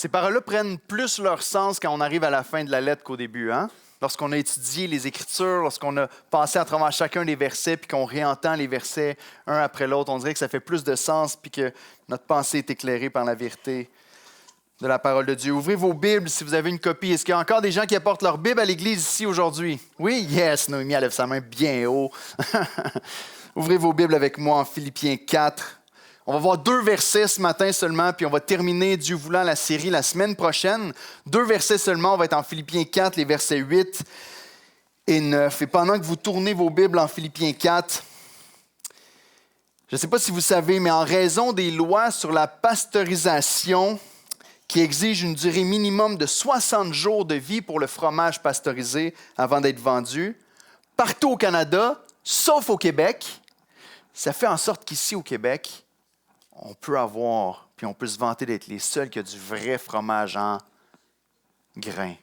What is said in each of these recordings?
Ces paroles-là prennent plus leur sens quand on arrive à la fin de la lettre qu'au début, hein? Lorsqu'on a étudié les Écritures, lorsqu'on a passé à travers chacun des versets, puis qu'on réentend les versets un après l'autre, on dirait que ça fait plus de sens, puis que notre pensée est éclairée par la vérité de la parole de Dieu. Ouvrez vos Bibles si vous avez une copie. Est-ce qu'il y a encore des gens qui apportent leur Bible à l'Église ici aujourd'hui? Oui? Yes! Noémie, elle lève sa main bien haut. Ouvrez vos Bibles avec moi en Philippiens 4. On va voir 2 versets ce matin seulement, puis on va terminer, Dieu voulant, la série la semaine prochaine. 2 versets seulement, on va être en Philippiens 4, les versets 8 et 9. Et pendant que vous tournez vos Bibles en Philippiens 4, je ne sais pas si vous savez, mais en raison des lois sur la pasteurisation qui exigent une durée minimum de 60 jours de vie pour le fromage pasteurisé avant d'être vendu, partout au Canada, sauf au Québec, ça fait en sorte qu'ici au Québec, on peut avoir, puis on peut se vanter d'être les seuls qui ont du vrai fromage en grains.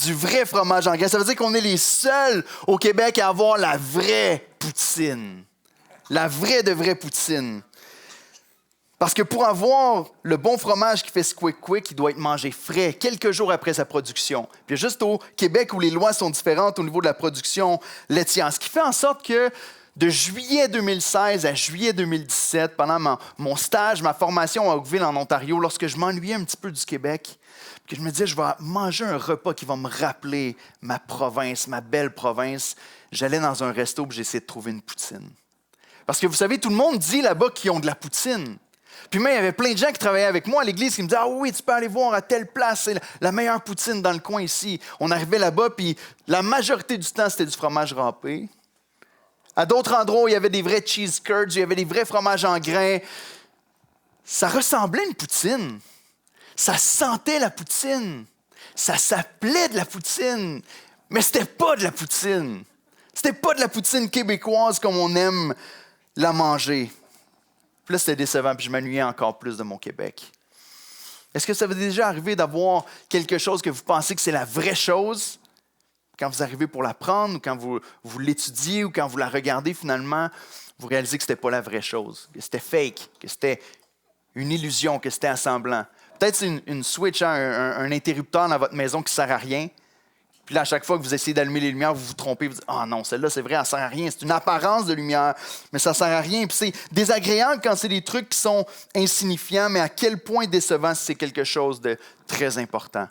Du vrai fromage en grains. Ça veut dire qu'on est les seuls au Québec à avoir la vraie poutine. La vraie de vraie poutine. Parce que pour avoir le bon fromage qui fait squick-quick, il doit être mangé frais, quelques jours après sa production. Puis juste au Québec où les lois sont différentes au niveau de la production laitière. Ce qui fait en sorte que de juillet 2016 à juillet 2017, pendant mon stage, ma formation à Oakville en Ontario, lorsque je m'ennuyais un petit peu du Québec, que je me disais, je vais manger un repas qui va me rappeler ma province, ma belle province, j'allais dans un resto et j'essayais de trouver une poutine. Parce que vous savez, tout le monde dit là-bas qu'ils ont de la poutine. Puis même, il y avait plein de gens qui travaillaient avec moi à l'église qui me disaient « Ah oui, tu peux aller voir à telle place, c'est la meilleure poutine dans le coin ici. » On arrivait là-bas, puis la majorité du temps, c'était du fromage râpé. À d'autres endroits, il y avait des vrais cheese curds, il y avait des vrais fromages en grains. Ça ressemblait à une poutine. Ça sentait la poutine. Ça s'appelait de la poutine. Mais c'était pas de la poutine. C'était pas de la poutine québécoise comme on aime la manger. Puis là, c'était décevant, puis je m'ennuyais encore plus de mon Québec. Est-ce que ça vous est déjà arrivé d'avoir quelque chose que vous pensez que c'est la vraie chose? Quand vous arrivez pour la prendre, ou quand vous l'étudiez, ou quand vous la regardez, finalement, vous réalisez que ce n'était pas la vraie chose, que c'était fake, que c'était une illusion, que c'était assemblant. Peut-être c'est une switch, hein, un interrupteur dans votre maison qui ne sert à rien. Puis là, à chaque fois que vous essayez d'allumer les lumières, vous vous trompez, vous dites « Ah non, celle-là, c'est vrai, elle ne sert à rien. C'est une apparence de lumière, mais ça ne sert à rien. » Puis c'est désagréable quand c'est des trucs qui sont insignifiants, mais à quel point décevant si c'est quelque chose de très important.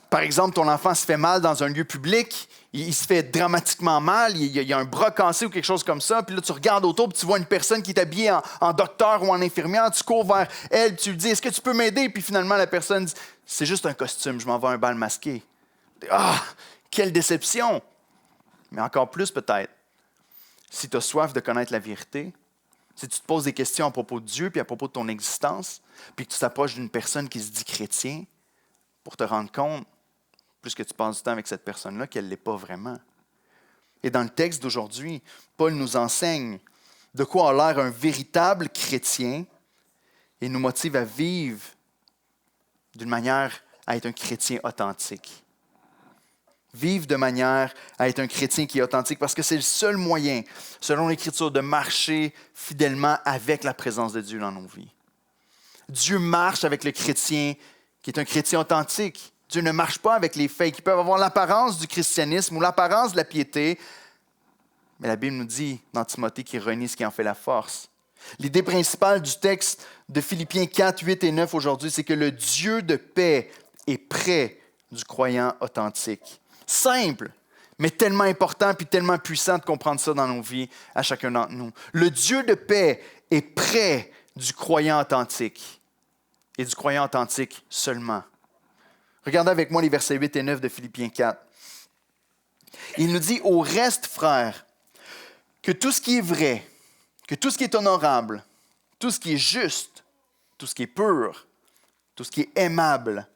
Par exemple, ton enfant se fait mal dans un lieu public, il se fait dramatiquement mal, il y a un bras cassé ou quelque chose comme ça, puis là, tu regardes autour, puis tu vois une personne qui est habillée en docteur ou en infirmière, tu cours vers elle, puis tu lui dis « Est-ce que tu peux m'aider? » Puis finalement, la personne dit « C'est juste un costume, je m'en vais à un bal masqué. » Ah, quelle déception! Mais encore plus peut-être, si tu as soif de connaître la vérité, si tu te poses des questions à propos de Dieu puis à propos de ton existence, puis que tu t'approches d'une personne qui se dit chrétien, pour te rendre compte, plus que tu passes du temps avec cette personne-là, qu'elle ne l'est pas vraiment. Et dans le texte d'aujourd'hui, Paul nous enseigne de quoi a l'air un véritable chrétien et nous motive à vivre d'une manière à être un chrétien authentique. Vivre de manière à être un chrétien qui est authentique, parce que c'est le seul moyen, selon l'Écriture, de marcher fidèlement avec la présence de Dieu dans nos vies. Dieu marche avec le chrétien qui est un chrétien authentique. Dieu ne marche pas avec les fakes qui peuvent avoir l'apparence du christianisme ou l'apparence de la piété, mais la Bible nous dit dans Timothée qu'il renie ce qui en fait la force. L'idée principale du texte de Philippiens 4, 8 et 9 aujourd'hui, c'est que le Dieu de paix est près du croyant authentique. Simple, mais tellement important puis tellement puissant de comprendre ça dans nos vies à chacun d'entre nous. Le Dieu de paix est près du croyant authentique et du croyant authentique seulement. Regardez avec moi les versets 8 et 9 de Philippiens 4. Il nous dit « Au reste, frères, que tout ce qui est vrai, que tout ce qui est honorable, tout ce qui est juste, tout ce qui est pur, tout ce qui est aimable,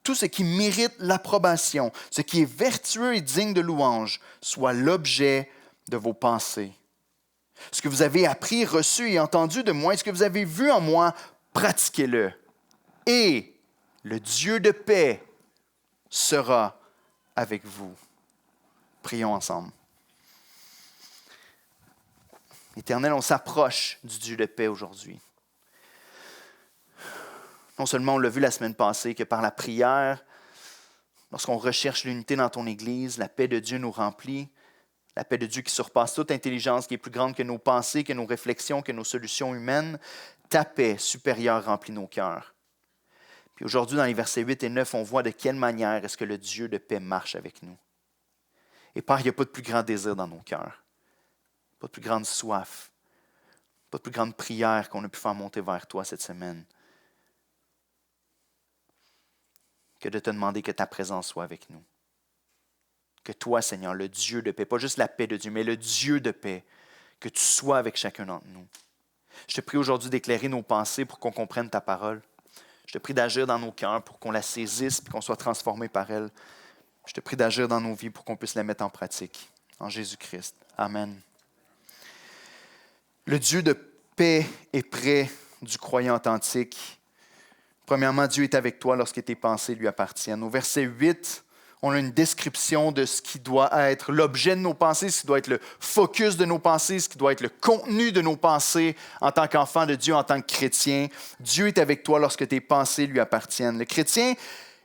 tout ce qui mérite l'approbation, ce qui est vertueux et digne de louange, soit l'objet de vos pensées. Ce que vous avez appris, reçu et entendu de moi, et ce que vous avez vu en moi, pratiquez-le. Et le Dieu de paix sera avec vous. » Prions ensemble. Éternel, on s'approche du Dieu de paix aujourd'hui. Non seulement on l'a vu la semaine passée, que par la prière, lorsqu'on recherche l'unité dans ton Église, la paix de Dieu nous remplit, la paix de Dieu qui surpasse toute intelligence, qui est plus grande que nos pensées, que nos réflexions, que nos solutions humaines. Ta paix supérieure remplit nos cœurs. Puis aujourd'hui, dans les versets 8 et 9, on voit de quelle manière est-ce que le Dieu de paix marche avec nous. Et Père, il n'y a pas de plus grand désir dans nos cœurs, pas de plus grande soif, pas de plus grande prière qu'on a pu faire monter vers toi cette semaine que de te demander que ta présence soit avec nous. Que toi, Seigneur, le Dieu de paix, pas juste la paix de Dieu, mais le Dieu de paix, que tu sois avec chacun d'entre nous. Je te prie aujourd'hui d'éclairer nos pensées pour qu'on comprenne ta parole. Je te prie d'agir dans nos cœurs pour qu'on la saisisse et qu'on soit transformé par elle. Je te prie d'agir dans nos vies pour qu'on puisse la mettre en pratique. En Jésus-Christ. Amen. Le Dieu de paix est près du croyant authentique. Premièrement, Dieu est avec toi lorsque tes pensées lui appartiennent. Au verset 8, on a une description de ce qui doit être l'objet de nos pensées, ce qui doit être le focus de nos pensées, ce qui doit être le contenu de nos pensées en tant qu'enfant de Dieu, en tant que chrétien. Dieu est avec toi lorsque tes pensées lui appartiennent. Le chrétien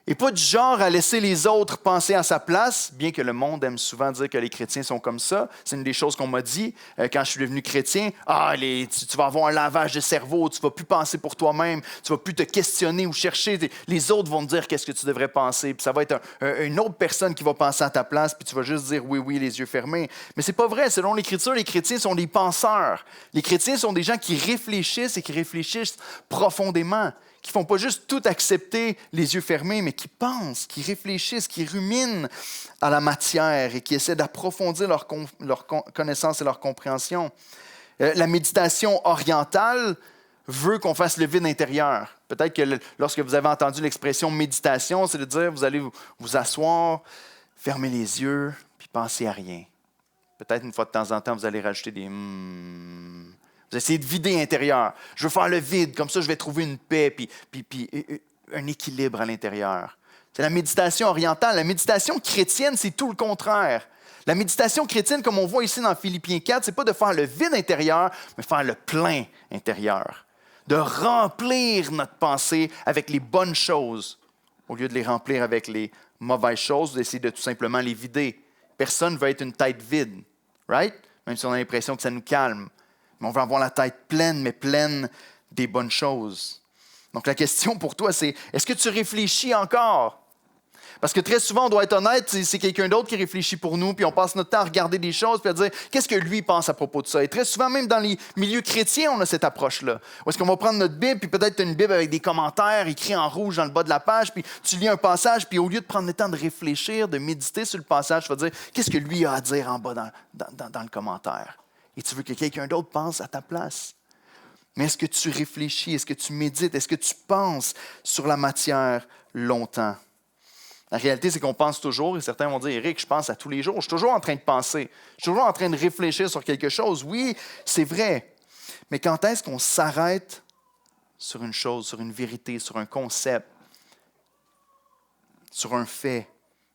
n'est pas du genre à laisser les autres penser à sa place, bien que le monde aime souvent dire que les chrétiens sont comme ça. C'est une des choses qu'on m'a dit quand je suis devenu chrétien. Tu vas avoir un lavage de cerveau, tu ne vas plus penser pour toi-même, tu ne vas plus te questionner ou chercher. Les autres vont te dire qu'est-ce que tu devrais penser. Puis ça va être une autre personne qui va penser à ta place, puis tu vas juste dire oui, oui, les yeux fermés. Mais ce n'est pas vrai. Selon l'Écriture, les chrétiens sont des penseurs. Les chrétiens sont des gens qui réfléchissent et qui réfléchissent profondément, qui ne font pas juste tout accepter les yeux fermés, mais qui pensent, qui réfléchissent, qui ruminent à la matière et qui essaient d'approfondir leur connaissance et leur compréhension. La méditation orientale veut qu'on fasse le vide intérieur. Peut-être que lorsque vous avez entendu l'expression méditation, c'est de dire vous allez vous asseoir, fermer les yeux, puis penser à rien. Peut-être une fois de temps en temps, vous allez rajouter des Vous essayez de vider l'intérieur. Je veux faire le vide, comme ça je vais trouver une paix puis un équilibre à l'intérieur. C'est la méditation orientale. La méditation chrétienne, c'est tout le contraire. La méditation chrétienne, comme on voit ici dans Philippiens 4, c'est pas de faire le vide intérieur, mais faire le plein intérieur. De remplir notre pensée avec les bonnes choses, au lieu de les remplir avec les mauvaises choses, d'essayer de tout simplement les vider. Personne ne veut être une tête vide, right? Même si on a l'impression que ça nous calme. Mais on veut avoir la tête pleine, mais pleine des bonnes choses. Donc la question pour toi, c'est, est-ce que tu réfléchis encore? Parce que très souvent, on doit être honnête, c'est quelqu'un d'autre qui réfléchit pour nous, puis on passe notre temps à regarder des choses, puis à dire, qu'est-ce que lui pense à propos de ça? Et très souvent, même dans les milieux chrétiens, on a cette approche-là. Où est-ce qu'on va prendre notre Bible, puis peut-être tu as une Bible avec des commentaires écrits en rouge dans le bas de la page, puis tu lis un passage, puis au lieu de prendre le temps de réfléchir, de méditer sur le passage, tu vas dire, qu'est-ce que lui a à dire en bas dans le commentaire? Et tu veux que quelqu'un d'autre pense à ta place. Mais est-ce que tu réfléchis? Est-ce que tu médites? Est-ce que tu penses sur la matière longtemps? La réalité, c'est qu'on pense toujours, et certains vont dire, Éric, je pense à tous les jours. Je suis toujours en train de penser. Je suis toujours en train de réfléchir sur quelque chose. Oui, c'est vrai. Mais quand est-ce qu'on s'arrête sur une chose, sur une vérité, sur un concept, sur un fait,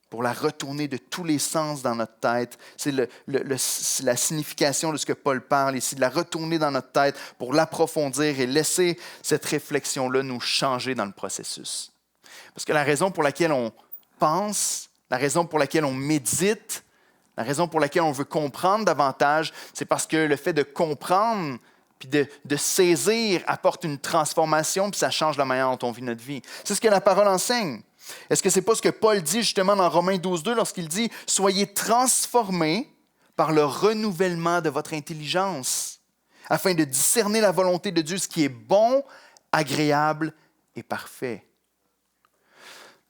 pour la retourner de tous les sens dans notre tête? C'est la signification de ce que Paul parle ici, de la retourner dans notre tête pour l'approfondir et laisser cette réflexion-là nous changer dans le processus. Parce que la raison pour laquelle on pense, la raison pour laquelle on médite, la raison pour laquelle on veut comprendre davantage, c'est parce que le fait de comprendre puis de saisir apporte une transformation puis ça change la manière dont on vit notre vie. C'est ce que la parole enseigne. Est-ce que ce n'est pas ce que Paul dit justement dans Romains 12:2 lorsqu'il dit « Soyez transformés par le renouvellement de votre intelligence, afin de discerner la volonté de Dieu, ce qui est bon, agréable et parfait. »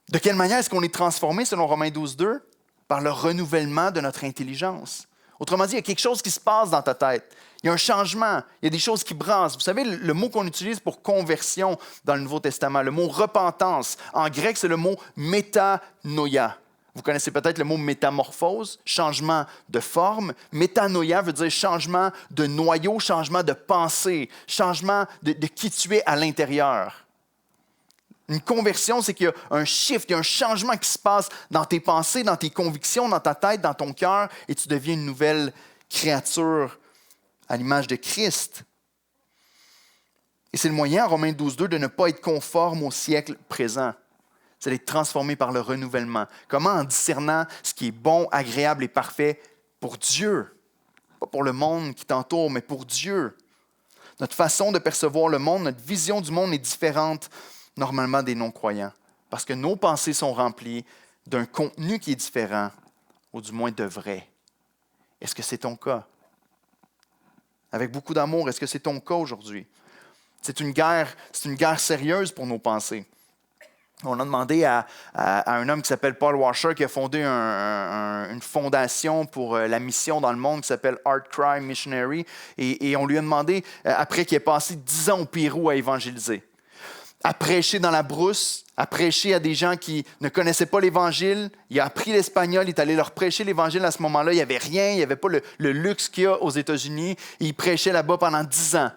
De quelle manière est-ce qu'on est transformé selon Romains 12:2? Par le renouvellement de notre intelligence. Autrement dit, il y a quelque chose qui se passe dans ta tête. Il y a un changement, il y a des choses qui brassent. Vous savez, le mot qu'on utilise pour conversion dans le Nouveau Testament, le mot repentance, en grec, c'est le mot métanoïa. Vous connaissez peut-être le mot métamorphose, changement de forme. Métanoïa veut dire changement de noyau, changement de pensée, changement de qui tu es à l'intérieur. Une conversion, c'est qu'il y a un shift, il y a un changement qui se passe dans tes pensées, dans tes convictions, dans ta tête, dans ton cœur, et tu deviens une nouvelle créature à l'image de Christ. Et c'est le moyen, en Romains 12:2, de ne pas être conforme au siècle présent. C'est d'être transformé par le renouvellement. Comment? En discernant ce qui est bon, agréable et parfait pour Dieu. Pas pour le monde qui t'entoure, mais pour Dieu. Notre façon de percevoir le monde, notre vision du monde est différente normalement des non-croyants. Parce que nos pensées sont remplies d'un contenu qui est différent, ou du moins de vrai. Est-ce que c'est ton cas? Avec beaucoup d'amour, est-ce que c'est ton cas aujourd'hui? C'est une guerre sérieuse pour nos pensées. On a demandé à un homme qui s'appelle Paul Washer, qui a fondé une fondation pour la mission dans le monde qui s'appelle Heart Cry Missionary. Et on lui a demandé, après qu'il ait passé 10 ans au Pérou à évangéliser, à prêcher dans la brousse, à prêcher à des gens qui ne connaissaient pas l'Évangile. Il a appris l'espagnol, il est allé leur prêcher l'Évangile à ce moment-là. Il n'y avait rien, il n'y avait pas le luxe qu'il y a aux États-Unis. Et il prêchait là-bas pendant 10 ans.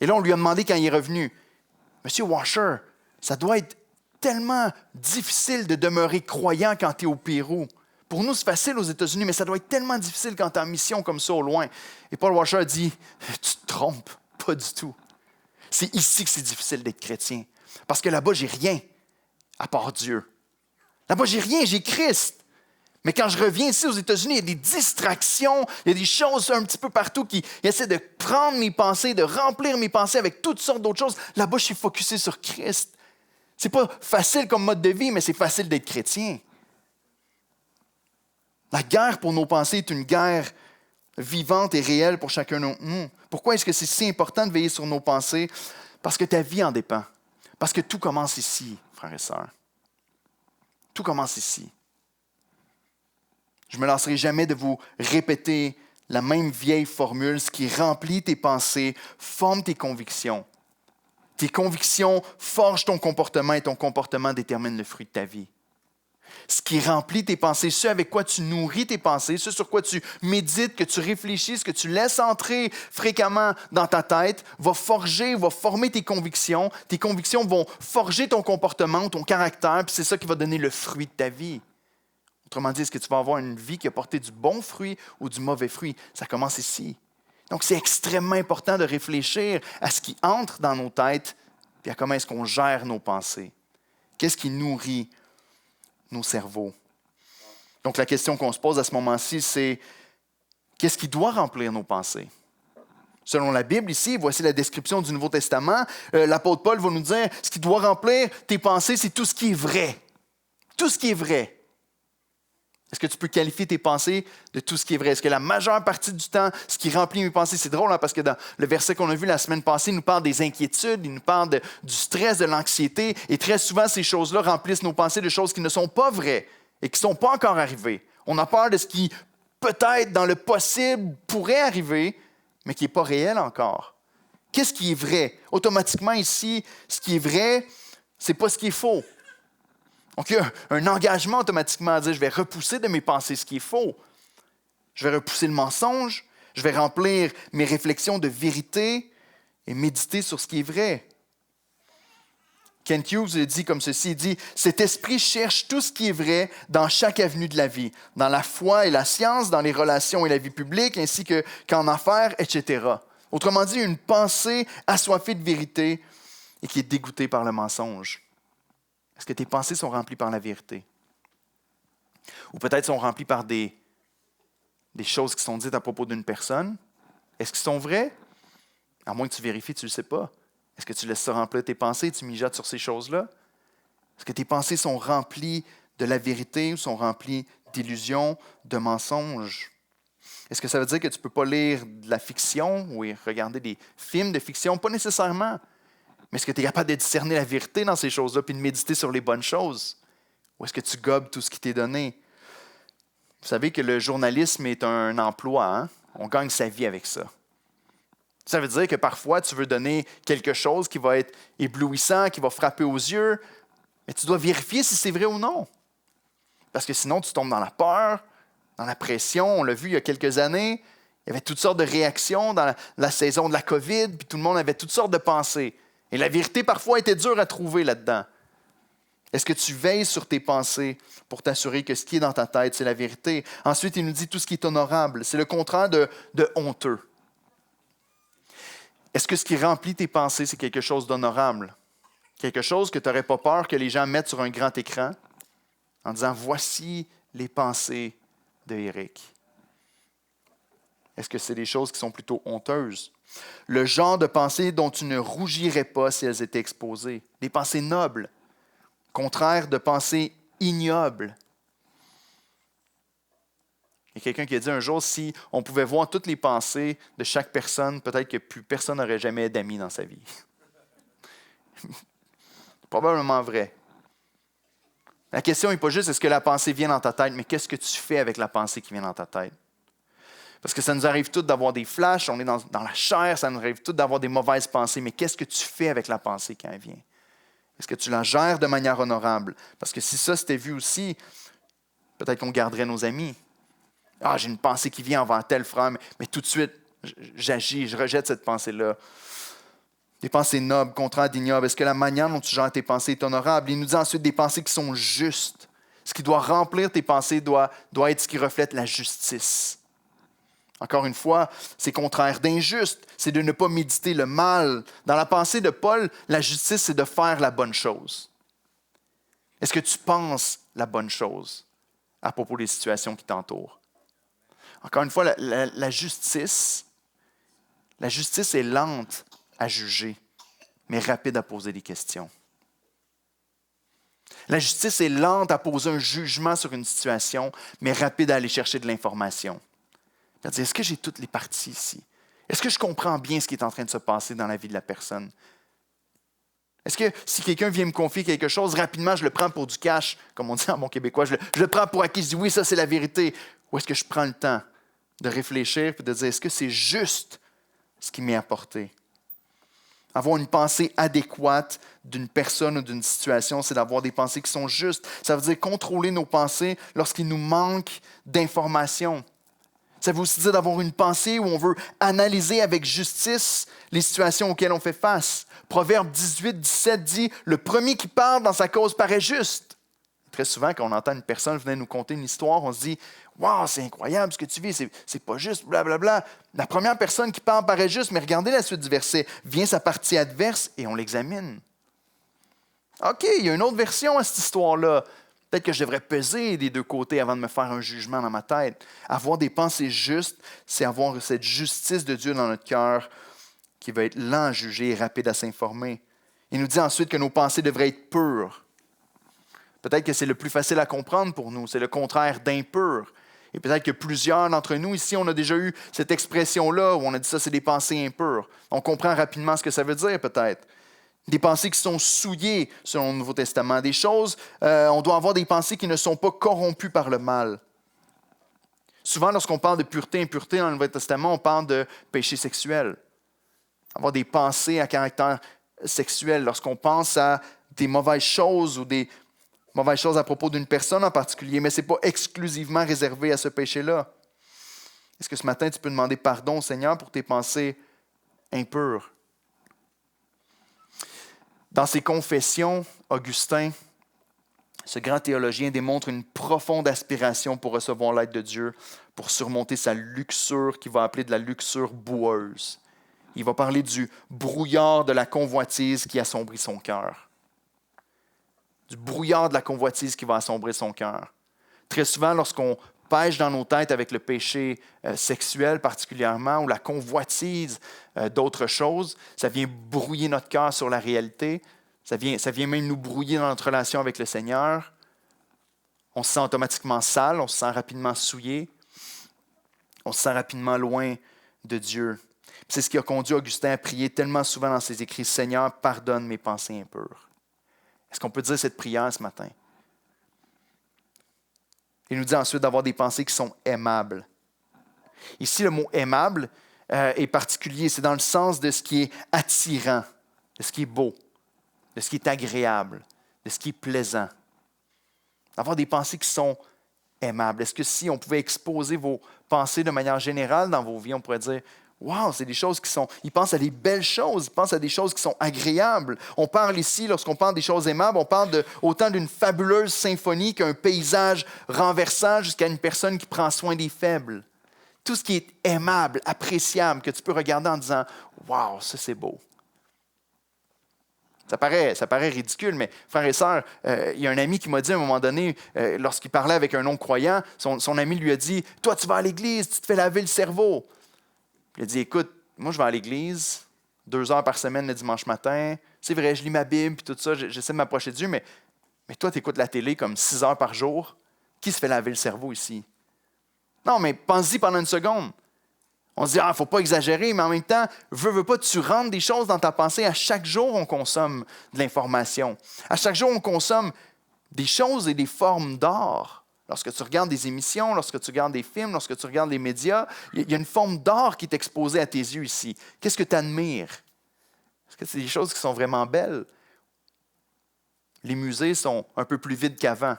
Et là, on lui a demandé quand il est revenu, « Monsieur Washer, ça doit être tellement difficile de demeurer croyant quand tu es au Pérou. Pour nous, c'est facile aux États-Unis, mais ça doit être tellement difficile quand tu es en mission comme ça au loin. » Et Paul Washer a dit, « Tu te trompes, pas du tout. C'est ici que c'est difficile d'être chrétien. Parce que là-bas, j'ai rien à part Dieu. Là-bas, j'ai rien, j'ai Christ. Mais quand je reviens ici aux États-Unis, il y a des distractions, il y a des choses un petit peu partout qui essaient de prendre mes pensées, de remplir mes pensées avec toutes sortes d'autres choses. Là-bas, je suis focusé sur Christ. C'est pas facile comme mode de vie, mais c'est facile d'être chrétien. La guerre pour nos pensées est une guerre vivante et réelle pour chacun d'entre nous. Pourquoi est-ce que c'est si important de veiller sur nos pensées? Parce que ta vie en dépend. Parce que tout commence ici, frères et sœurs. Tout commence ici. Je ne me lasserai jamais de vous répéter la même vieille formule. Ce qui remplit tes pensées forme tes convictions. Tes convictions forgent ton comportement et ton comportement détermine le fruit de ta vie. Ce qui remplit tes pensées, ce avec quoi tu nourris tes pensées, ce sur quoi tu médites, que tu réfléchis, ce que tu laisses entrer fréquemment dans ta tête, va former tes convictions. Tes convictions vont forger ton comportement, ton caractère, puis c'est ça qui va donner le fruit de ta vie. Autrement dit, est-ce que tu vas avoir une vie qui a porté du bon fruit ou du mauvais fruit? Ça commence ici. Donc, c'est extrêmement important de réfléchir à ce qui entre dans nos têtes et à comment est-ce qu'on gère nos pensées. Qu'est-ce qui nourrit nos cerveaux? Donc, la question qu'on se pose à ce moment-ci, c'est qu'est-ce qui doit remplir nos pensées? Selon la Bible, ici, voici la description du Nouveau Testament. L'apôtre Paul va nous dire, ce qui doit remplir tes pensées, c'est tout ce qui est vrai. Tout ce qui est vrai. Est-ce que tu peux qualifier tes pensées de tout ce qui est vrai? Est-ce que la majeure partie du temps, ce qui remplit mes pensées, c'est drôle, hein, parce que dans le verset qu'on a vu la semaine passée, il nous parle des inquiétudes, il nous parle du stress, de l'anxiété, et très souvent, ces choses-là remplissent nos pensées de choses qui ne sont pas vraies et qui ne sont pas encore arrivées. On a peur de ce qui, peut-être, dans le possible, pourrait arriver, mais qui n'est pas réel encore. Qu'est-ce qui est vrai? Automatiquement, ici, ce qui est vrai, ce n'est pas ce qui est faux. Donc, il y a un engagement automatiquement à dire, je vais repousser de mes pensées ce qui est faux. Je vais repousser le mensonge. Je vais remplir mes réflexions de vérité et méditer sur ce qui est vrai. Kent Hughes dit comme ceci, il dit « Cet esprit cherche tout ce qui est vrai dans chaque avenue de la vie, dans la foi et la science, dans les relations et la vie publique, ainsi qu'en affaires, etc. » Autrement dit, une pensée assoiffée de vérité et qui est dégoûtée par le mensonge. Est-ce que tes pensées sont remplies par la vérité? Ou peut-être sont remplies par des choses qui sont dites à propos d'une personne? Est-ce qu'ils sont vrais? À moins que tu vérifies, tu ne le sais pas. Est-ce que tu laisses ça remplir tes pensées et tu mijotes sur ces choses-là? Est-ce que tes pensées sont remplies de la vérité ou sont remplies d'illusions, de mensonges? Est-ce que ça veut dire que tu ne peux pas lire de la fiction ou regarder des films de fiction? Pas nécessairement. Mais est-ce que tu es capable de discerner la vérité dans ces choses-là puis de méditer sur les bonnes choses? Ou est-ce que tu gobes tout ce qui t'est donné? Vous savez que le journalisme est un emploi. Hein? On gagne sa vie avec ça. Ça veut dire que parfois, tu veux donner quelque chose qui va être éblouissant, qui va frapper aux yeux, mais tu dois vérifier si c'est vrai ou non. Parce que sinon, tu tombes dans la peur, dans la pression. On l'a vu il y a quelques années. Il y avait toutes sortes de réactions dans la saison de la COVID, puis tout le monde avait toutes sortes de pensées. Et la vérité, parfois, était dure à trouver là-dedans. Est-ce que tu veilles sur tes pensées pour t'assurer que ce qui est dans ta tête, c'est la vérité? Ensuite, il nous dit tout ce qui est honorable. C'est le contraire de honteux. Est-ce que ce qui remplit tes pensées, c'est quelque chose d'honorable? Quelque chose que tu n'aurais pas peur que les gens mettent sur un grand écran en disant « Voici les pensées de Éric ». Est-ce que c'est des choses qui sont plutôt honteuses? Le genre de pensées dont tu ne rougirais pas si elles étaient exposées. Des pensées nobles, contraire de pensées ignobles. Il y a quelqu'un qui a dit un jour, si on pouvait voir toutes les pensées de chaque personne, peut-être que plus personne n'aurait jamais d'amis dans sa vie. Probablement vrai. La question n'est pas juste est-ce que la pensée vient dans ta tête, mais qu'est-ce que tu fais avec la pensée qui vient dans ta tête? Parce que ça nous arrive tous d'avoir des flashs, on est dans la chair, ça nous arrive tous d'avoir des mauvaises pensées, mais qu'est-ce que tu fais avec la pensée quand elle vient? Est-ce que tu la gères de manière honorable? Parce que si ça c'était vu aussi, peut-être qu'on garderait nos amis. Ah, j'ai une pensée qui vient envers tel frère, mais tout de suite, j'agis, je rejette cette pensée-là. Des pensées nobles, contraires d'ignobles. Est-ce que la manière dont tu gères tes pensées est honorable? Il nous dit ensuite des pensées qui sont justes. Ce qui doit remplir tes pensées doit être ce qui reflète la justice. Encore une fois, c'est contraire d'injuste, c'est de ne pas méditer le mal. Dans la pensée de Paul, la justice, c'est de faire la bonne chose. Est-ce que tu penses la bonne chose à propos des situations qui t'entourent? Encore une fois, la justice est lente à juger, mais rapide à poser des questions. La justice est lente à poser un jugement sur une situation, mais rapide à aller chercher de l'information. C'est-à-dire, est-ce que j'ai toutes les parties ici? Est-ce que je comprends bien ce qui est en train de se passer dans la vie de la personne? Est-ce que si quelqu'un vient me confier quelque chose, rapidement, je le prends pour du cash, comme on dit en bon québécois, je le prends pour acquis, je dis oui, ça c'est la vérité. Ou est-ce que je prends le temps de réfléchir et de dire, est-ce que c'est juste ce qui m'est apporté? Avoir une pensée adéquate d'une personne ou d'une situation, c'est d'avoir des pensées qui sont justes. Ça veut dire contrôler nos pensées lorsqu'il nous manque d'informations. Ça veut aussi dire d'avoir une pensée où on veut analyser avec justice les situations auxquelles on fait face. Proverbe 18, 17 dit « Le premier qui parle dans sa cause paraît juste ». Très souvent, quand on entend une personne venir nous conter une histoire, on se dit « Wow, c'est incroyable ce que tu vis, c'est pas juste, blablabla ». La première personne qui parle paraît juste, mais regardez la suite du verset. Vient sa partie adverse et on l'examine. OK, il y a une autre version à cette histoire-là. Peut-être que je devrais peser des deux côtés avant de me faire un jugement dans ma tête. Avoir des pensées justes, c'est avoir cette justice de Dieu dans notre cœur qui va être lent à juger et rapide à s'informer. Il nous dit ensuite que nos pensées devraient être pures. Peut-être que c'est le plus facile à comprendre pour nous, c'est le contraire d'impur. Et peut-être que plusieurs d'entre nous ici, on a déjà eu cette expression-là où on a dit ça, c'est des pensées impures. On comprend rapidement ce que ça veut dire peut-être. Des pensées qui sont souillées selon le Nouveau Testament. Des choses, on doit avoir des pensées qui ne sont pas corrompues par le mal. Souvent, lorsqu'on parle de pureté, impureté dans le Nouveau Testament, on parle de péché sexuel. Avoir des pensées à caractère sexuel. Lorsqu'on pense à des mauvaises choses ou des mauvaises choses à propos d'une personne en particulier, mais ce n'est pas exclusivement réservé à ce péché-là. Est-ce que ce matin, tu peux demander pardon au Seigneur pour tes pensées impures? Dans ses confessions, Augustin, ce grand théologien, démontre une profonde aspiration pour recevoir l'aide de Dieu, pour surmonter sa luxure qu'il va appeler de la luxure boueuse. Il va parler du brouillard de la convoitise qui assombrit son cœur. Du brouillard de la convoitise qui va assombrir son cœur. Très souvent, lorsqu'on pêche dans nos têtes avec le péché sexuel particulièrement, ou la convoitise d'autres choses, ça vient brouiller notre cœur sur la réalité. Ça vient même nous brouiller dans notre relation avec le Seigneur. On se sent automatiquement sale, on se sent rapidement souillé, on se sent rapidement loin de Dieu. C'est ce qui a conduit Augustin à prier tellement souvent dans ses écrits, « Seigneur, pardonne mes pensées impures ». Est-ce qu'on peut dire cette prière ce matin? Il nous dit ensuite d'avoir des pensées qui sont aimables. Ici, le mot « aimable » est particulier. C'est dans le sens de ce qui est attirant, de ce qui est beau, de ce qui est agréable, de ce qui est plaisant. Avoir des pensées qui sont aimables. Est-ce que si on pouvait exposer vos pensées de manière générale dans vos vies, on pourrait dire « Wow, c'est des choses qui sont... » Ils pensent à des belles choses, ils pensent à des choses qui sont agréables. On parle ici, lorsqu'on parle des choses aimables, on parle autant d'une fabuleuse symphonie qu'un paysage renversant jusqu'à une personne qui prend soin des faibles. Tout ce qui est aimable, appréciable, que tu peux regarder en disant « Wow, ça c'est beau ». Ça paraît ridicule, mais frères et sœurs, il y a un ami qui m'a dit à un moment donné, lorsqu'il parlait avec un non-croyant, son ami lui a dit « Toi, tu vas à l'église, tu te fais laver le cerveau. » Il a dit « Écoute, moi je vais à l'église 2 heures par semaine le dimanche matin. C'est vrai, je lis ma Bible, puis tout ça, j'essaie de m'approcher de Dieu, mais toi, tu écoutes la télé comme 6 heures par jour. Qui se fait laver le cerveau ici? » Non, mais pense-y pendant une seconde. On se dit, il ne faut pas exagérer, mais en même temps, veux pas, tu rentres des choses dans ta pensée. À chaque jour, on consomme de l'information. À chaque jour, on consomme des choses et des formes d'art. Lorsque tu regardes des émissions, lorsque tu regardes des films, lorsque tu regardes les médias, il y a une forme d'art qui est exposée à tes yeux ici. Qu'est-ce que tu admires? Est-ce que c'est des choses qui sont vraiment belles? Les musées sont un peu plus vides qu'avant.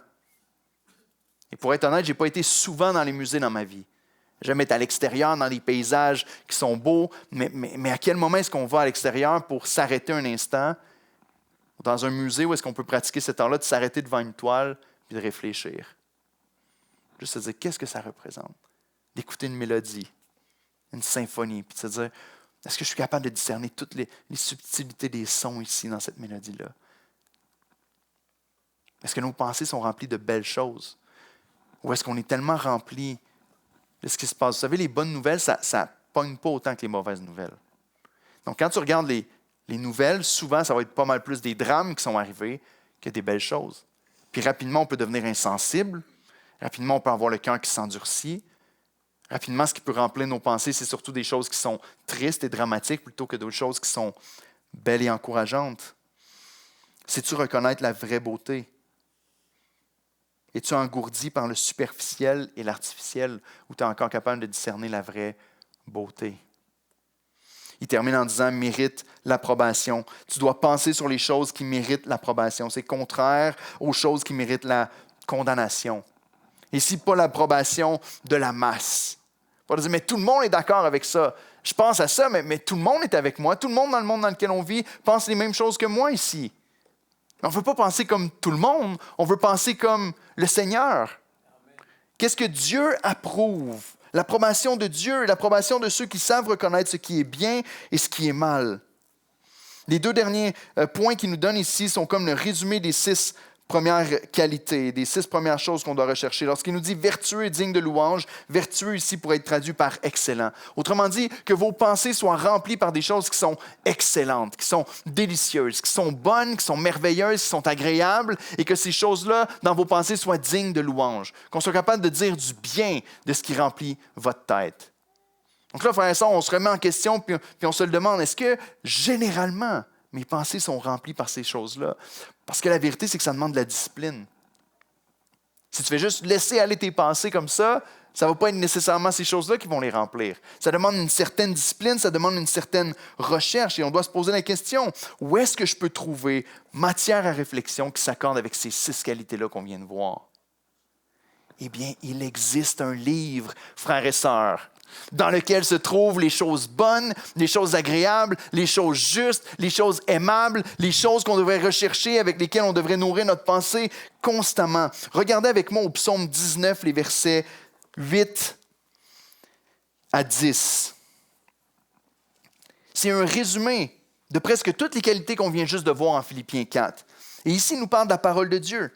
Et pour être honnête, je n'ai pas été souvent dans les musées dans ma vie. J'aime être à l'extérieur, dans des paysages qui sont beaux, mais à quel moment est-ce qu'on va à l'extérieur pour s'arrêter un instant, dans un musée où est-ce qu'on peut pratiquer cet art-là, de s'arrêter devant une toile et de réfléchir? Juste se dire, qu'est-ce que ça représente? D'écouter une mélodie, une symphonie, puis de se dire, est-ce que je suis capable de discerner toutes les subtilités des sons ici dans cette mélodie-là? Est-ce que nos pensées sont remplies de belles choses? Ou est-ce qu'on est tellement rempli de ce qui se passe? Vous savez, les bonnes nouvelles, ça ne pogne pas autant que les mauvaises nouvelles. Donc, quand tu regardes les nouvelles, souvent, ça va être pas mal plus des drames qui sont arrivés que des belles choses. Puis rapidement, on peut devenir insensible. Rapidement, on peut avoir le cœur qui s'endurcit. Rapidement, ce qui peut remplir nos pensées, c'est surtout des choses qui sont tristes et dramatiques plutôt que d'autres choses qui sont belles et encourageantes. Sais-tu reconnaître la vraie beauté? Es-tu engourdi par le superficiel et l'artificiel ou tu es encore capable de discerner la vraie beauté? Il termine en disant « mérite l'approbation ». Tu dois penser sur les choses qui méritent l'approbation. C'est contraire aux choses qui méritent la condamnation. Ici, pas l'approbation de la masse. Pas de dire « mais tout le monde est d'accord avec ça ». Je pense à ça, mais tout le monde est avec moi. Tout le monde dans le monde dans lequel on vit pense les mêmes choses que moi ici. On ne veut pas penser comme tout le monde, on veut penser comme le Seigneur. Qu'est-ce que Dieu approuve? L'approbation de Dieu et l'approbation de ceux qui savent reconnaître ce qui est bien et ce qui est mal. Les 2 derniers points qu'il nous donne ici sont comme le résumé des 6 premières qualités, des 6 premières choses qu'on doit rechercher. Lorsqu'il nous dit vertueux et digne de louange, vertueux ici pourrait être traduit par excellent. Autrement dit, que vos pensées soient remplies par des choses qui sont excellentes, qui sont délicieuses, qui sont bonnes, qui sont merveilleuses, qui sont agréables, et que ces choses-là, dans vos pensées, soient dignes de louange. Qu'on soit capable de dire du bien de ce qui remplit votre tête. Donc là, frères et sœurs, on se remet en question, puis on se le demande, est-ce que généralement, mes pensées sont remplies par ces choses-là? Parce que la vérité, c'est que ça demande de la discipline. Si tu fais juste laisser aller tes pensées comme ça ne va pas être nécessairement ces choses-là qui vont les remplir. Ça demande une certaine discipline, ça demande une certaine recherche et on doit se poser la question, où est-ce que je peux trouver matière à réflexion qui s'accorde avec ces 6 qualités-là qu'on vient de voir? Eh bien, il existe un livre, frères et sœurs, dans lequel se trouvent les choses bonnes, les choses agréables, les choses justes, les choses aimables, les choses qu'on devrait rechercher, avec lesquelles on devrait nourrir notre pensée constamment. Regardez avec moi au psaume 19, les versets 8 à 10. C'est un résumé de presque toutes les qualités qu'on vient juste de voir en Philippiens 4. Et ici, il nous parle de la parole de Dieu.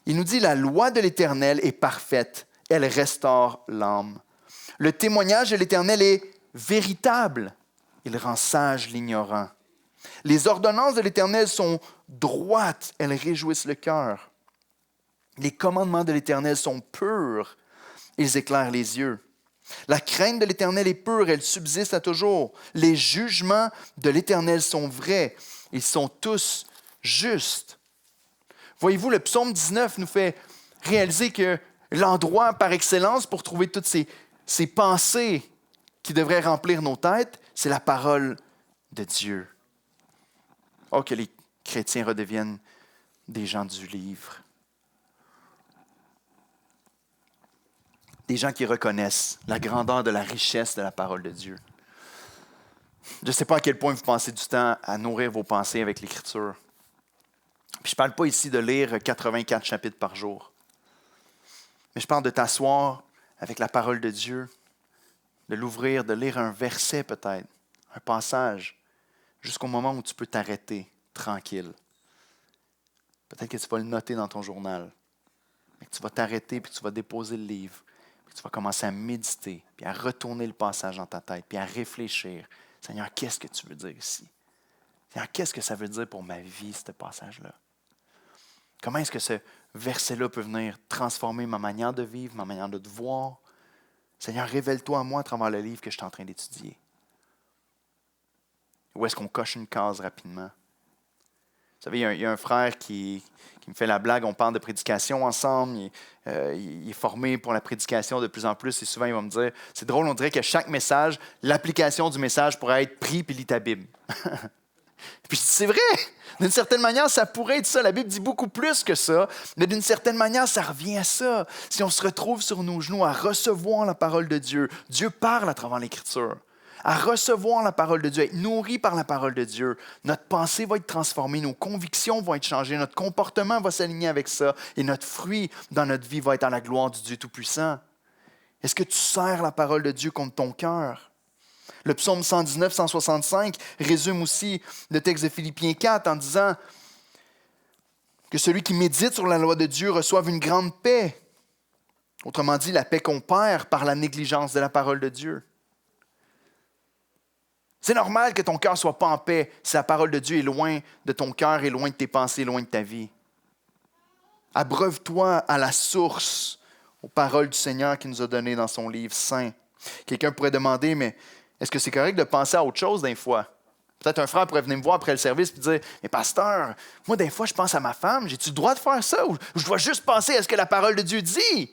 Il nous dit « La loi de l'Éternel est parfaite, elle restaure l'âme. Le témoignage de l'Éternel est véritable, il rend sage l'ignorant. Les ordonnances de l'Éternel sont droites, elles réjouissent le cœur. Les commandements de l'Éternel sont purs, ils éclairent les yeux. La crainte de l'Éternel est pure, elle subsiste à toujours. Les jugements de l'Éternel sont vrais, ils sont tous justes. » Voyez-vous, le psaume 19 nous fait réaliser que l'endroit par excellence pour trouver toutes ces pensées qui devraient remplir nos têtes, c'est la parole de Dieu. Oh, que les chrétiens redeviennent des gens du livre. Des gens qui reconnaissent la grandeur de la richesse de la parole de Dieu. Je ne sais pas à quel point vous passez du temps à nourrir vos pensées avec l'Écriture. Puis je ne parle pas ici de lire 84 chapitres par jour. Mais je parle de t'asseoir avec la parole de Dieu, de l'ouvrir, de lire un verset peut-être, un passage, jusqu'au moment où tu peux t'arrêter tranquille. Peut-être que tu vas le noter dans ton journal, mais que tu vas t'arrêter puis tu vas déposer le livre, puis tu vas commencer à méditer, puis à retourner le passage dans ta tête, puis à réfléchir. Seigneur, qu'est-ce que tu veux dire ici? Seigneur, qu'est-ce que ça veut dire pour ma vie, ce passage-là? Comment est-ce que ce verset-là peut venir transformer ma manière de vivre, ma manière de te voir? Seigneur, révèle-toi à moi à travers le livre que je suis en train d'étudier. Ou est-ce qu'on coche une case rapidement? Vous savez, il y a un frère qui me fait la blague, on parle de prédication ensemble, il est formé pour la prédication de plus en plus et souvent il va me dire, c'est drôle, on dirait que chaque message, l'application du message pourrait être pris puis lis ta Bible. Puis c'est vrai, d'une certaine manière, ça pourrait être ça. La Bible dit beaucoup plus que ça, mais d'une certaine manière, ça revient à ça. Si on se retrouve sur nos genoux à recevoir la parole de Dieu, Dieu parle à travers l'Écriture. À recevoir la parole de Dieu, à être nourri par la parole de Dieu, notre pensée va être transformée, nos convictions vont être changées, notre comportement va s'aligner avec ça et notre fruit dans notre vie va être à la gloire du Dieu Tout-Puissant. Est-ce que tu sers la parole de Dieu contre ton cœur? Le psaume 119, 165 résume aussi le texte de Philippiens 4 en disant que celui qui médite sur la loi de Dieu reçoive une grande paix. Autrement dit, la paix qu'on perd par la négligence de la parole de Dieu. C'est normal que ton cœur ne soit pas en paix si la parole de Dieu est loin de ton cœur, est loin de tes pensées, loin de ta vie. Abreuve-toi à la source, aux paroles du Seigneur qu'il nous a données dans son livre saint. Quelqu'un pourrait demander, mais est-ce que c'est correct de penser à autre chose des fois? Peut-être un frère pourrait venir me voir après le service et dire, mais pasteur, moi des fois je pense à ma femme, j'ai-tu le droit de faire ça ou je dois juste penser à ce que la parole de Dieu dit?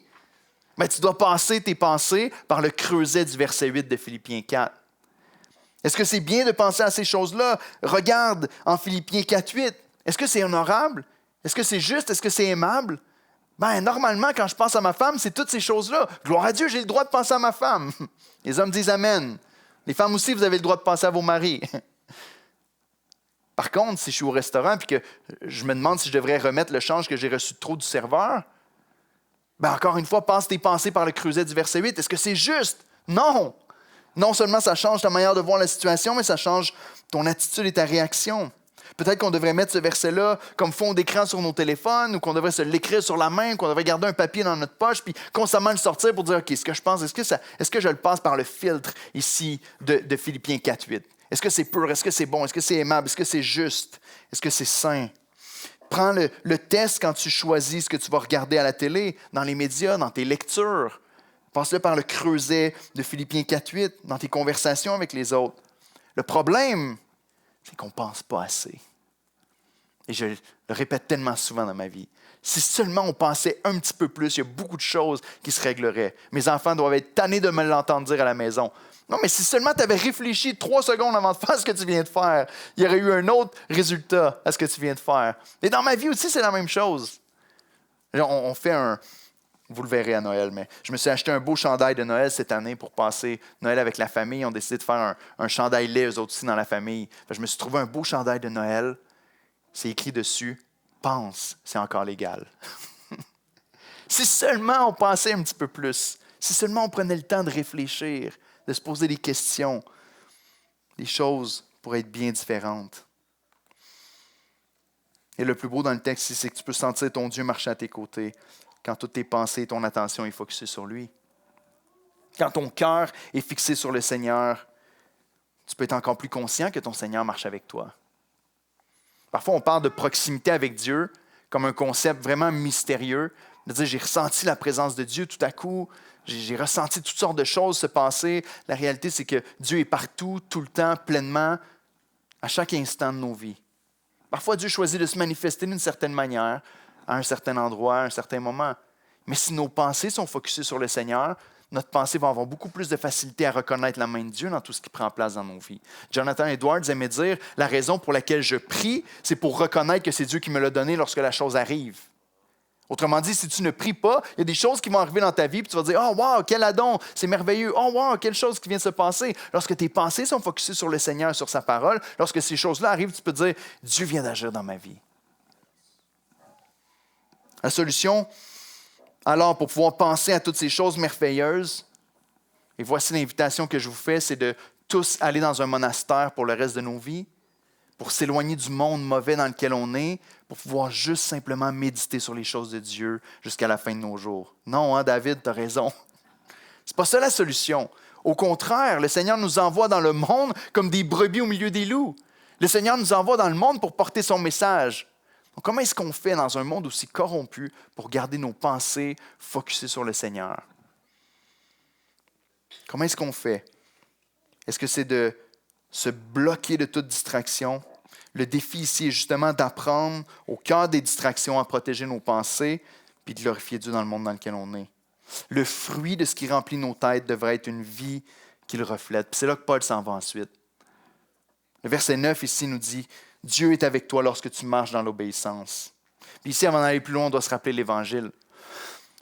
Mais tu dois passer tes pensées par le creuset du verset 8 de Philippiens 4. Est-ce que c'est bien de penser à ces choses-là? Regarde en Philippiens 4.8. Est-ce que c'est honorable? Est-ce que c'est juste? Est-ce que c'est aimable? Normalement, quand je pense à ma femme, c'est toutes ces choses-là. Gloire à Dieu, j'ai le droit de penser à ma femme. Les hommes disent Amen. Les femmes aussi, vous avez le droit de penser à vos maris. Par contre, si je suis au restaurant et que je me demande si je devrais remettre le change que j'ai reçu de trop du serveur, encore une fois, passe tes pensées par le creuset du verset 8. Est-ce que c'est juste? Non! Non seulement ça change ta manière de voir la situation, mais ça change ton attitude et ta réaction. Peut-être qu'on devrait mettre ce verset-là comme fond d'écran sur nos téléphones ou qu'on devrait se l'écrire sur la main, qu'on devrait garder un papier dans notre poche puis constamment le sortir pour dire, OK, ce que je pense, est-ce que je le passe par le filtre ici de Philippiens 4.8? Est-ce que c'est pur? Est-ce que c'est bon? Est-ce que c'est aimable? Est-ce que c'est juste? Est-ce que c'est sain? Prends le test quand tu choisis ce que tu vas regarder à la télé, dans les médias, dans tes lectures. Passe-le par le creuset de Philippiens 4.8 dans tes conversations avec les autres. Le problème, c'est qu'on ne pense pas assez. Et je le répète tellement souvent dans ma vie. Si seulement on pensait un petit peu plus, il y a beaucoup de choses qui se régleraient. Mes enfants doivent être tannés de me l'entendre dire à la maison. Non, mais si seulement tu avais réfléchi 3 secondes avant de faire ce que tu viens de faire, il y aurait eu un autre résultat à ce que tu viens de faire. Et dans ma vie aussi, c'est la même chose. On fait un... Vous le verrez à Noël, mais je me suis acheté un beau chandail de Noël cette année pour passer Noël avec la famille. On a décidé de faire un chandail laid, eux autres aussi, dans la famille. Je me suis trouvé un beau chandail de Noël. C'est écrit dessus, « Pense, c'est encore légal. » Si seulement on pensait un petit peu plus, si seulement on prenait le temps de réfléchir, de se poser des questions, les choses pourraient être bien différentes. Et le plus beau dans le texte, c'est que tu peux sentir ton Dieu marcher à tes côtés quand toutes tes pensées et ton attention est focusée sur lui. Quand ton cœur est fixé sur le Seigneur, tu peux être encore plus conscient que ton Seigneur marche avec toi. Parfois, on parle de proximité avec Dieu comme un concept vraiment mystérieux. De dire, j'ai ressenti la présence de Dieu tout à coup, j'ai ressenti toutes sortes de choses se passer. La réalité, c'est que Dieu est partout, tout le temps, pleinement, à chaque instant de nos vies. Parfois, Dieu choisit de se manifester d'une certaine manière, à un certain endroit, à un certain moment. Mais si nos pensées sont focusées sur le Seigneur, notre pensée va avoir beaucoup plus de facilité à reconnaître la main de Dieu dans tout ce qui prend place dans nos vies. Jonathan Edwards aimait dire, la raison pour laquelle je prie, c'est pour reconnaître que c'est Dieu qui me l'a donné lorsque la chose arrive. Autrement dit, si tu ne pries pas, il y a des choses qui vont arriver dans ta vie, puis tu vas dire, oh wow, quel adon, c'est merveilleux, oh wow, quelle chose qui vient de se passer. Lorsque tes pensées sont focusées sur le Seigneur, sur sa parole, lorsque ces choses-là arrivent, tu peux dire, Dieu vient d'agir dans ma vie. La solution Alors, pour pouvoir penser à toutes ces choses merveilleuses, et voici l'invitation que je vous fais, c'est de tous aller dans un monastère pour le reste de nos vies, pour s'éloigner du monde mauvais dans lequel on est, pour pouvoir juste simplement méditer sur les choses de Dieu jusqu'à la fin de nos jours. Non, hein, David, tu as raison. C'est pas ça la solution. Au contraire, le Seigneur nous envoie dans le monde comme des brebis au milieu des loups. Le Seigneur nous envoie dans le monde pour porter son message. Donc, comment est-ce qu'on fait dans un monde aussi corrompu pour garder nos pensées focusées sur le Seigneur? Comment est-ce qu'on fait? Est-ce que c'est de se bloquer de toute distraction? Le défi ici est justement d'apprendre au cœur des distractions à protéger nos pensées puis de glorifier Dieu dans le monde dans lequel on est. Le fruit de ce qui remplit nos têtes devrait être une vie qu'il reflète. Puis c'est là que Paul s'en va ensuite. Le verset 9 ici nous dit « Dieu est avec toi lorsque tu marches dans l'obéissance ». Puis ici, avant d'aller plus loin, on doit se rappeler l'Évangile.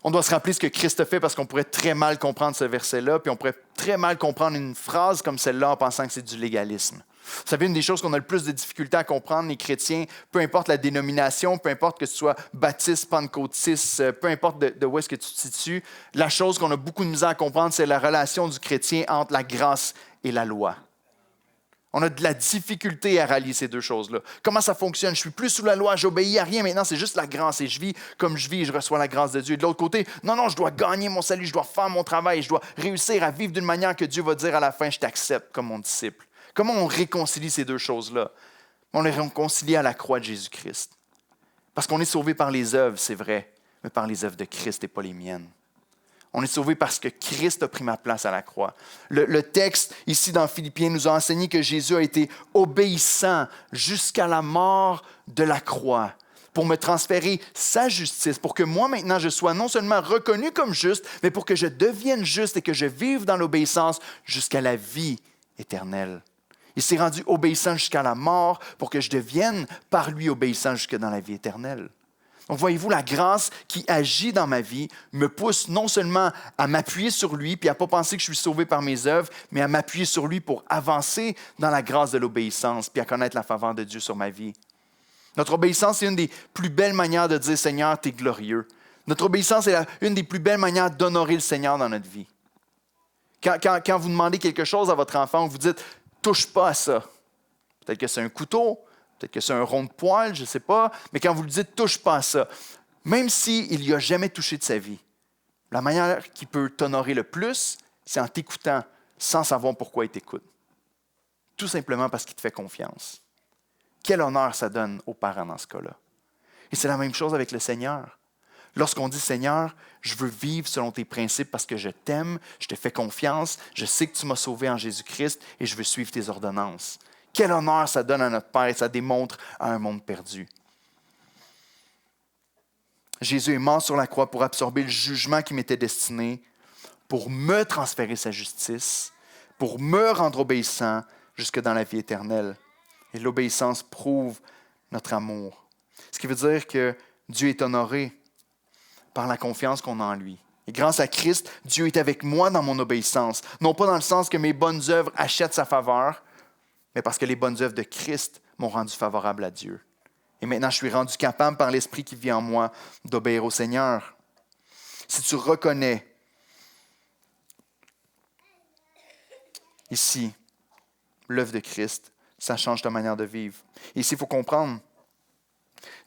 On doit se rappeler ce que Christ a fait parce qu'on pourrait très mal comprendre ce verset-là, puis on pourrait très mal comprendre une phrase comme celle-là en pensant que c'est du légalisme. Vous savez, une des choses qu'on a le plus de difficulté à comprendre, les chrétiens, peu importe la dénomination, peu importe que tu sois baptiste, pentecôtiste, peu importe de où est-ce que tu te situes, la chose qu'on a beaucoup de misère à comprendre, c'est la relation du chrétien entre la grâce et la loi. On a de la difficulté à rallier ces deux choses-là. Comment ça fonctionne? Je suis plus sous la loi, j'obéis à rien. Maintenant, c'est juste la grâce et je vis comme je vis et je reçois la grâce de Dieu. Et de l'autre côté, non, je dois gagner mon salut, je dois faire mon travail, je dois réussir à vivre d'une manière que Dieu va dire à la fin, je t'accepte comme mon disciple. Comment on réconcilie ces deux choses-là? On les réconcilie à la croix de Jésus-Christ. Parce qu'on est sauvé par les œuvres, c'est vrai, mais par les œuvres de Christ et pas les miennes. On est sauvé parce que Christ a pris ma place à la croix. Le texte ici dans Philippiens nous a enseigné que Jésus a été obéissant jusqu'à la mort de la croix pour me transférer sa justice, pour que moi maintenant je sois non seulement reconnu comme juste, mais pour que je devienne juste et que je vive dans l'obéissance jusqu'à la vie éternelle. Il s'est rendu obéissant jusqu'à la mort pour que je devienne par lui obéissant jusque dans la vie éternelle. Donc, voyez-vous, la grâce qui agit dans ma vie me pousse non seulement à m'appuyer sur lui, puis à ne pas penser que je suis sauvé par mes œuvres, mais à m'appuyer sur lui pour avancer dans la grâce de l'obéissance, puis à connaître la faveur de Dieu sur ma vie. Notre obéissance, c'est une des plus belles manières de dire « Seigneur, tu es glorieux ». Notre obéissance est une des plus belles manières d'honorer le Seigneur dans notre vie. Quand vous demandez quelque chose à votre enfant, vous dites « touche pas à ça ». Peut-être que c'est un couteau, peut-être que c'est un rond de poil, je ne sais pas, mais quand vous lui dites « touche pas à ça », même s'il n'y a jamais touché de sa vie, la manière qu'il peut t'honorer le plus, c'est en t'écoutant sans savoir pourquoi il t'écoute. Tout simplement parce qu'il te fait confiance. Quel honneur ça donne aux parents dans ce cas-là. Et c'est la même chose avec le Seigneur. Lorsqu'on dit « Seigneur, je veux vivre selon tes principes parce que je t'aime, je te fais confiance, je sais que tu m'as sauvé en Jésus-Christ et je veux suivre tes ordonnances. » Quel honneur ça donne à notre Père et ça démontre à un monde perdu. Jésus est mort sur la croix pour absorber le jugement qui m'était destiné, pour me transférer sa justice, pour me rendre obéissant jusque dans la vie éternelle. Et l'obéissance prouve notre amour. Ce qui veut dire que Dieu est honoré par la confiance qu'on a en lui. Et grâce à Christ, Dieu est avec moi dans mon obéissance. Non pas dans le sens que mes bonnes œuvres achètent sa faveur, mais parce que les bonnes œuvres de Christ m'ont rendu favorable à Dieu. Et maintenant, je suis rendu capable par l'Esprit qui vit en moi d'obéir au Seigneur. Si tu reconnais ici l'œuvre de Christ, ça change ta manière de vivre. Et ici, il faut comprendre,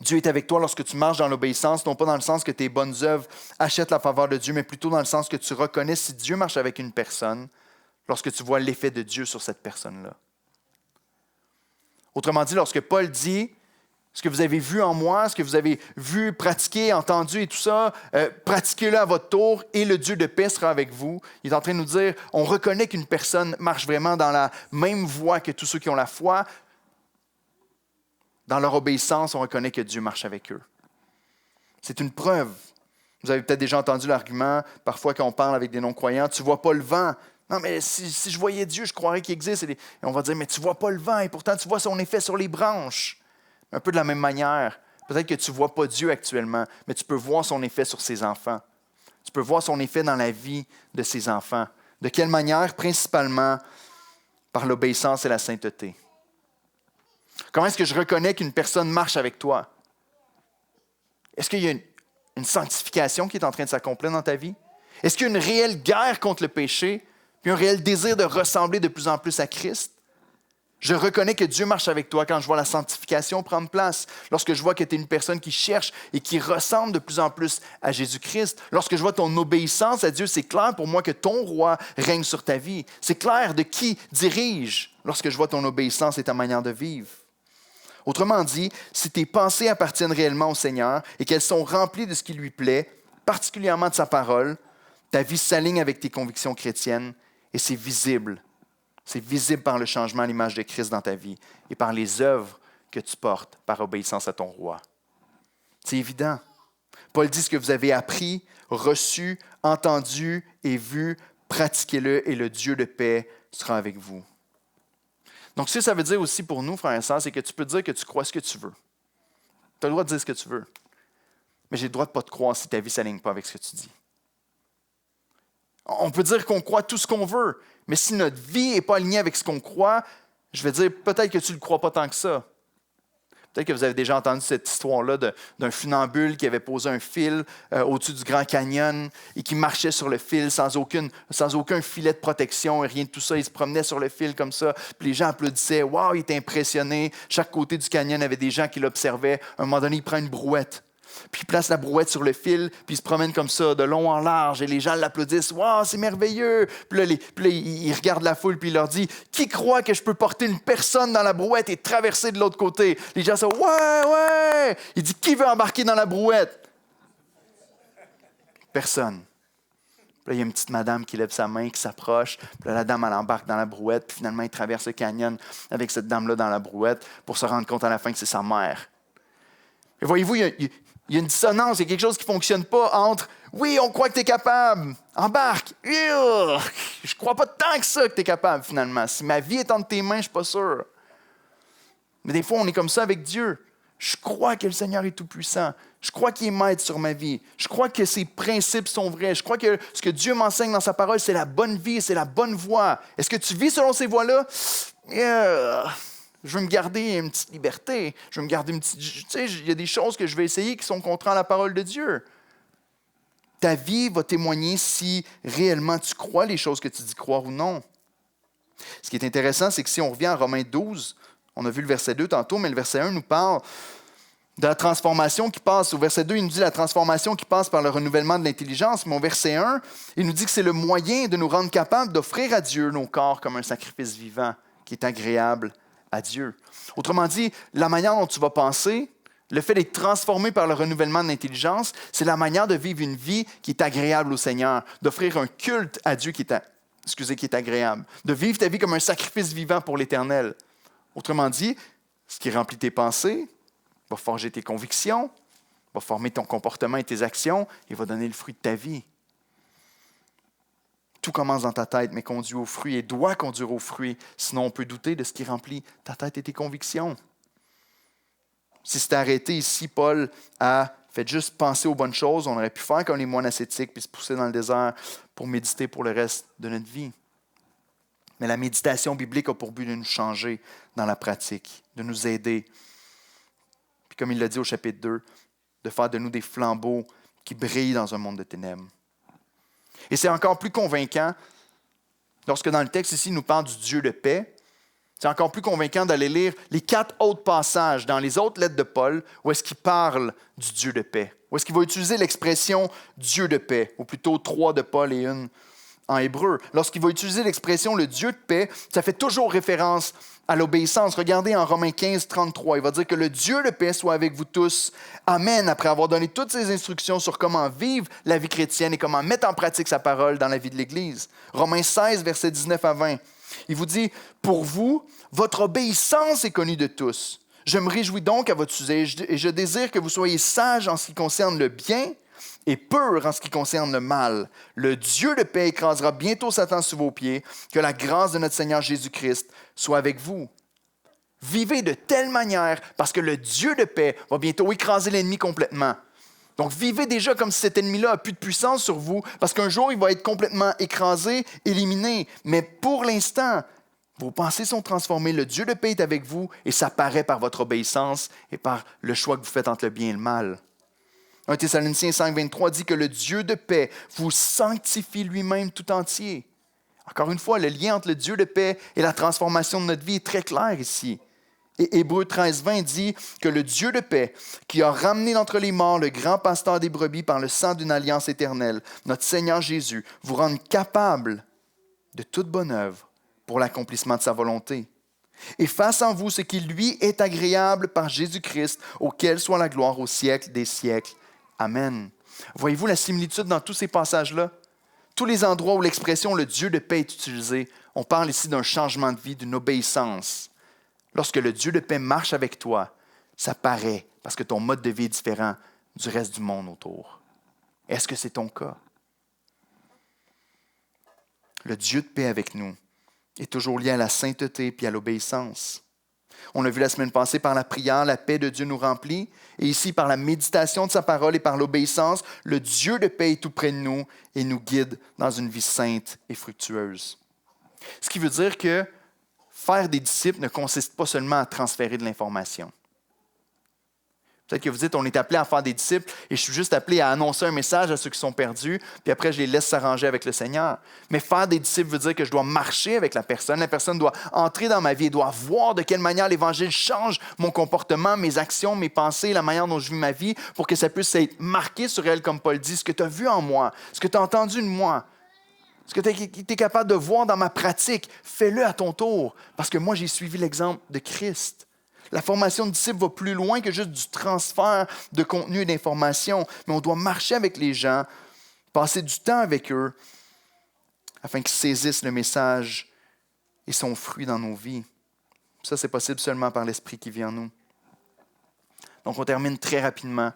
Dieu est avec toi lorsque tu marches dans l'obéissance, non pas dans le sens que tes bonnes œuvres achètent la faveur de Dieu, mais plutôt dans le sens que tu reconnais si Dieu marche avec une personne, lorsque tu vois l'effet de Dieu sur cette personne-là. Autrement dit, lorsque Paul dit « Ce que vous avez vu en moi, ce que vous avez vu, pratiqué, entendu et tout ça, pratiquez-le à votre tour et le Dieu de paix sera avec vous. » Il est en train de nous dire, on reconnaît qu'une personne marche vraiment dans la même voie que tous ceux qui ont la foi. Dans leur obéissance, on reconnaît que Dieu marche avec eux. C'est une preuve. Vous avez peut-être déjà entendu l'argument, parfois quand on parle avec des non-croyants, « Tu ne vois pas le vent. » Non, mais si je voyais Dieu, je croirais qu'il existe. Et on va dire, mais tu ne vois pas le vent et pourtant tu vois son effet sur les branches. Un peu de la même manière. Peut-être que tu ne vois pas Dieu actuellement, mais tu peux voir son effet sur ses enfants. Tu peux voir son effet dans la vie de ses enfants. De quelle manière? Principalement par l'obéissance et la sainteté. Comment est-ce que je reconnais qu'une personne marche avec toi? Est-ce qu'il y a une sanctification qui est en train de s'accomplir dans ta vie? Est-ce qu'il y a une réelle guerre contre le péché, puis un réel désir de ressembler de plus en plus à Christ? Je reconnais que Dieu marche avec toi quand je vois la sanctification prendre place, lorsque je vois que tu es une personne qui cherche et qui ressemble de plus en plus à Jésus-Christ. Lorsque je vois ton obéissance à Dieu, c'est clair pour moi que ton roi règne sur ta vie. C'est clair de qui dirige lorsque je vois ton obéissance et ta manière de vivre. Autrement dit, si tes pensées appartiennent réellement au Seigneur et qu'elles sont remplies de ce qui lui plaît, particulièrement de sa parole, ta vie s'aligne avec tes convictions chrétiennes et c'est visible. C'est visible par le changement à l'image de Christ dans ta vie et par les œuvres que tu portes par obéissance à ton roi. C'est évident. Paul dit ce que vous avez appris, reçu, entendu et vu, pratiquez-le et le Dieu de paix sera avec vous. Donc, ce que ça veut dire aussi pour nous, frères et sœurs, c'est que tu peux dire que tu crois ce que tu veux. Tu as le droit de dire ce que tu veux. Mais j'ai le droit de ne pas te croire si ta vie ne s'aligne pas avec ce que tu dis. On peut dire qu'on croit tout ce qu'on veut, mais si notre vie n'est pas alignée avec ce qu'on croit, je vais dire peut-être que tu ne le crois pas tant que ça. Peut-être que vous avez déjà entendu cette histoire-là d'un funambule qui avait posé un fil au-dessus du Grand Canyon et qui marchait sur le fil sans aucun filet de protection et rien de tout ça. Il se promenait sur le fil comme ça. Puis les gens applaudissaient. « Wow, il était impressionné. » Chaque côté du canyon, il y avait des gens qui l'observaient. À un moment donné, il prend une brouette. Puis il place la brouette sur le fil, puis il se promène comme ça, de long en large, et les gens l'applaudissent. « Wow, c'est merveilleux! » Puis là, il regarde la foule, puis il leur dit « Qui croit que je peux porter une personne dans la brouette et traverser de l'autre côté? » Les gens sont « Ouais! » Il dit « Qui veut embarquer dans la brouette? » Personne. Puis là, il y a une petite madame qui lève sa main, qui s'approche. Puis là, la dame, elle embarque dans la brouette. Puis finalement, il traverse le canyon avec cette dame-là dans la brouette pour se rendre compte à la fin que c'est sa mère. Et voyez-vous, il y a une dissonance, il y a quelque chose qui ne fonctionne pas entre « Oui, on croit que tu es capable, embarque! Je ne crois pas tant que ça que tu es capable, finalement. Si ma vie est entre tes mains, je ne suis pas sûr. » Mais des fois, on est comme ça avec Dieu. Je crois que le Seigneur est tout-puissant. Je crois qu'il est maître sur ma vie. Je crois que ses principes sont vrais. Je crois que ce que Dieu m'enseigne dans sa parole, c'est la bonne vie, c'est la bonne voie. Est-ce que tu vis selon ces voies-là? Je veux me garder une petite liberté. Je veux me garder une petite... Tu sais, il y a des choses que je vais essayer qui sont contraires à la parole de Dieu. Ta vie va témoigner si réellement tu crois les choses que tu dis croire ou non. Ce qui est intéressant, c'est que si on revient à Romains 12, on a vu le verset 2 tantôt, mais le verset 1 nous parle de la transformation qui passe. Au verset 2, il nous dit la transformation qui passe par le renouvellement de l'intelligence, mais au verset 1, il nous dit que c'est le moyen de nous rendre capables d'offrir à Dieu nos corps comme un sacrifice vivant qui est agréable à Dieu. Autrement dit, la manière dont tu vas penser, le fait d'être transformé par le renouvellement de l'intelligence, c'est la manière de vivre une vie qui est agréable au Seigneur, d'offrir un culte à Dieu qui est agréable, de vivre ta vie comme un sacrifice vivant pour l'Éternel. Autrement dit, ce qui remplit tes pensées va forger tes convictions, va former ton comportement et tes actions et va donner le fruit de ta vie. Tout commence dans ta tête, mais conduit au fruit et doit conduire au fruit. Sinon, on peut douter de ce qui remplit ta tête et tes convictions. Si c'était arrêté ici, Paul a fait juste penser aux bonnes choses, on aurait pu faire comme les moines ascétiques puis se pousser dans le désert pour méditer pour le reste de notre vie. Mais la méditation biblique a pour but de nous changer dans la pratique, de nous aider. Puis comme il l'a dit au chapitre 2, de faire de nous des flambeaux qui brillent dans un monde de ténèbres. Et c'est encore plus convaincant lorsque dans le texte ici, il nous parle du Dieu de paix. C'est encore plus convaincant d'aller lire les 4 autres passages dans les autres lettres de Paul où est-ce qu'il parle du Dieu de paix, où est-ce qu'il va utiliser l'expression Dieu de paix, ou plutôt 3 de Paul et 1 en hébreu. Lorsqu'il va utiliser l'expression le Dieu de paix, ça fait toujours référence à l'obéissance. Regardez en Romains 15, 33, il va dire que le Dieu de paix soit avec vous tous. Amen, après avoir donné toutes ces instructions sur comment vivre la vie chrétienne et comment mettre en pratique sa parole dans la vie de l'Église. Romains 16, versets 19 à 20. Il vous dit, pour vous, votre obéissance est connue de tous. Je me réjouis donc à votre sujet et je désire que vous soyez sages en ce qui concerne le bien et purs en ce qui concerne le mal. Le Dieu de paix écrasera bientôt Satan sous vos pieds. Que la grâce de notre Seigneur Jésus-Christ soit avec vous. Vivez de telle manière parce que le Dieu de paix va bientôt écraser l'ennemi complètement. Donc, vivez déjà comme si cet ennemi-là n'a plus de puissance sur vous parce qu'un jour, il va être complètement écrasé, éliminé. Mais pour l'instant, vos pensées sont transformées, le Dieu de paix est avec vous et ça paraît par votre obéissance et par le choix que vous faites entre le bien et le mal. 1 Thessaloniciens 5, 23 dit que le Dieu de paix vous sanctifie lui-même tout entier. Encore une fois, le lien entre le Dieu de paix et la transformation de notre vie est très clair ici. Et Hébreux 13, 20 dit que le Dieu de paix, qui a ramené d'entre les morts le grand pasteur des brebis par le sang d'une alliance éternelle, notre Seigneur Jésus, vous rende capable de toute bonne œuvre pour l'accomplissement de sa volonté. Et fasse en vous ce qui lui est agréable par Jésus-Christ, auquel soit la gloire au siècle des siècles. Amen. Voyez-vous la similitude dans tous ces passages-là? Tous les endroits où l'expression « le Dieu de paix » est utilisée, on parle ici d'un changement de vie, d'une obéissance. Lorsque le Dieu de paix marche avec toi, ça paraît parce que ton mode de vie est différent du reste du monde autour. Est-ce que c'est ton cas? Le Dieu de paix avec nous est toujours lié à la sainteté puis à l'obéissance. On l'a vu la semaine passée par la prière, la paix de Dieu nous remplit. Et ici, par la méditation de sa parole et par l'obéissance, le Dieu de paix est tout près de nous et nous guide dans une vie sainte et fructueuse. Ce qui veut dire que faire des disciples ne consiste pas seulement à transférer de l'information. Peut-être que vous dites, on est appelé à faire des disciples et je suis juste appelé à annoncer un message à ceux qui sont perdus, puis après je les laisse s'arranger avec le Seigneur. Mais faire des disciples veut dire que je dois marcher avec la personne doit entrer dans ma vie, elle doit voir de quelle manière l'Évangile change mon comportement, mes actions, mes pensées, la manière dont je vis ma vie, pour que ça puisse être marqué sur elle, comme Paul dit, ce que tu as vu en moi, ce que tu as entendu de moi, ce que tu es capable de voir dans ma pratique, fais-le à ton tour, parce que moi j'ai suivi l'exemple de Christ. La formation de disciples va plus loin que juste du transfert de contenu et d'informations, mais on doit marcher avec les gens, passer du temps avec eux, afin qu'ils saisissent le message et son fruit dans nos vies. Ça, c'est possible seulement par l'Esprit qui vit en nous. Donc, on termine très rapidement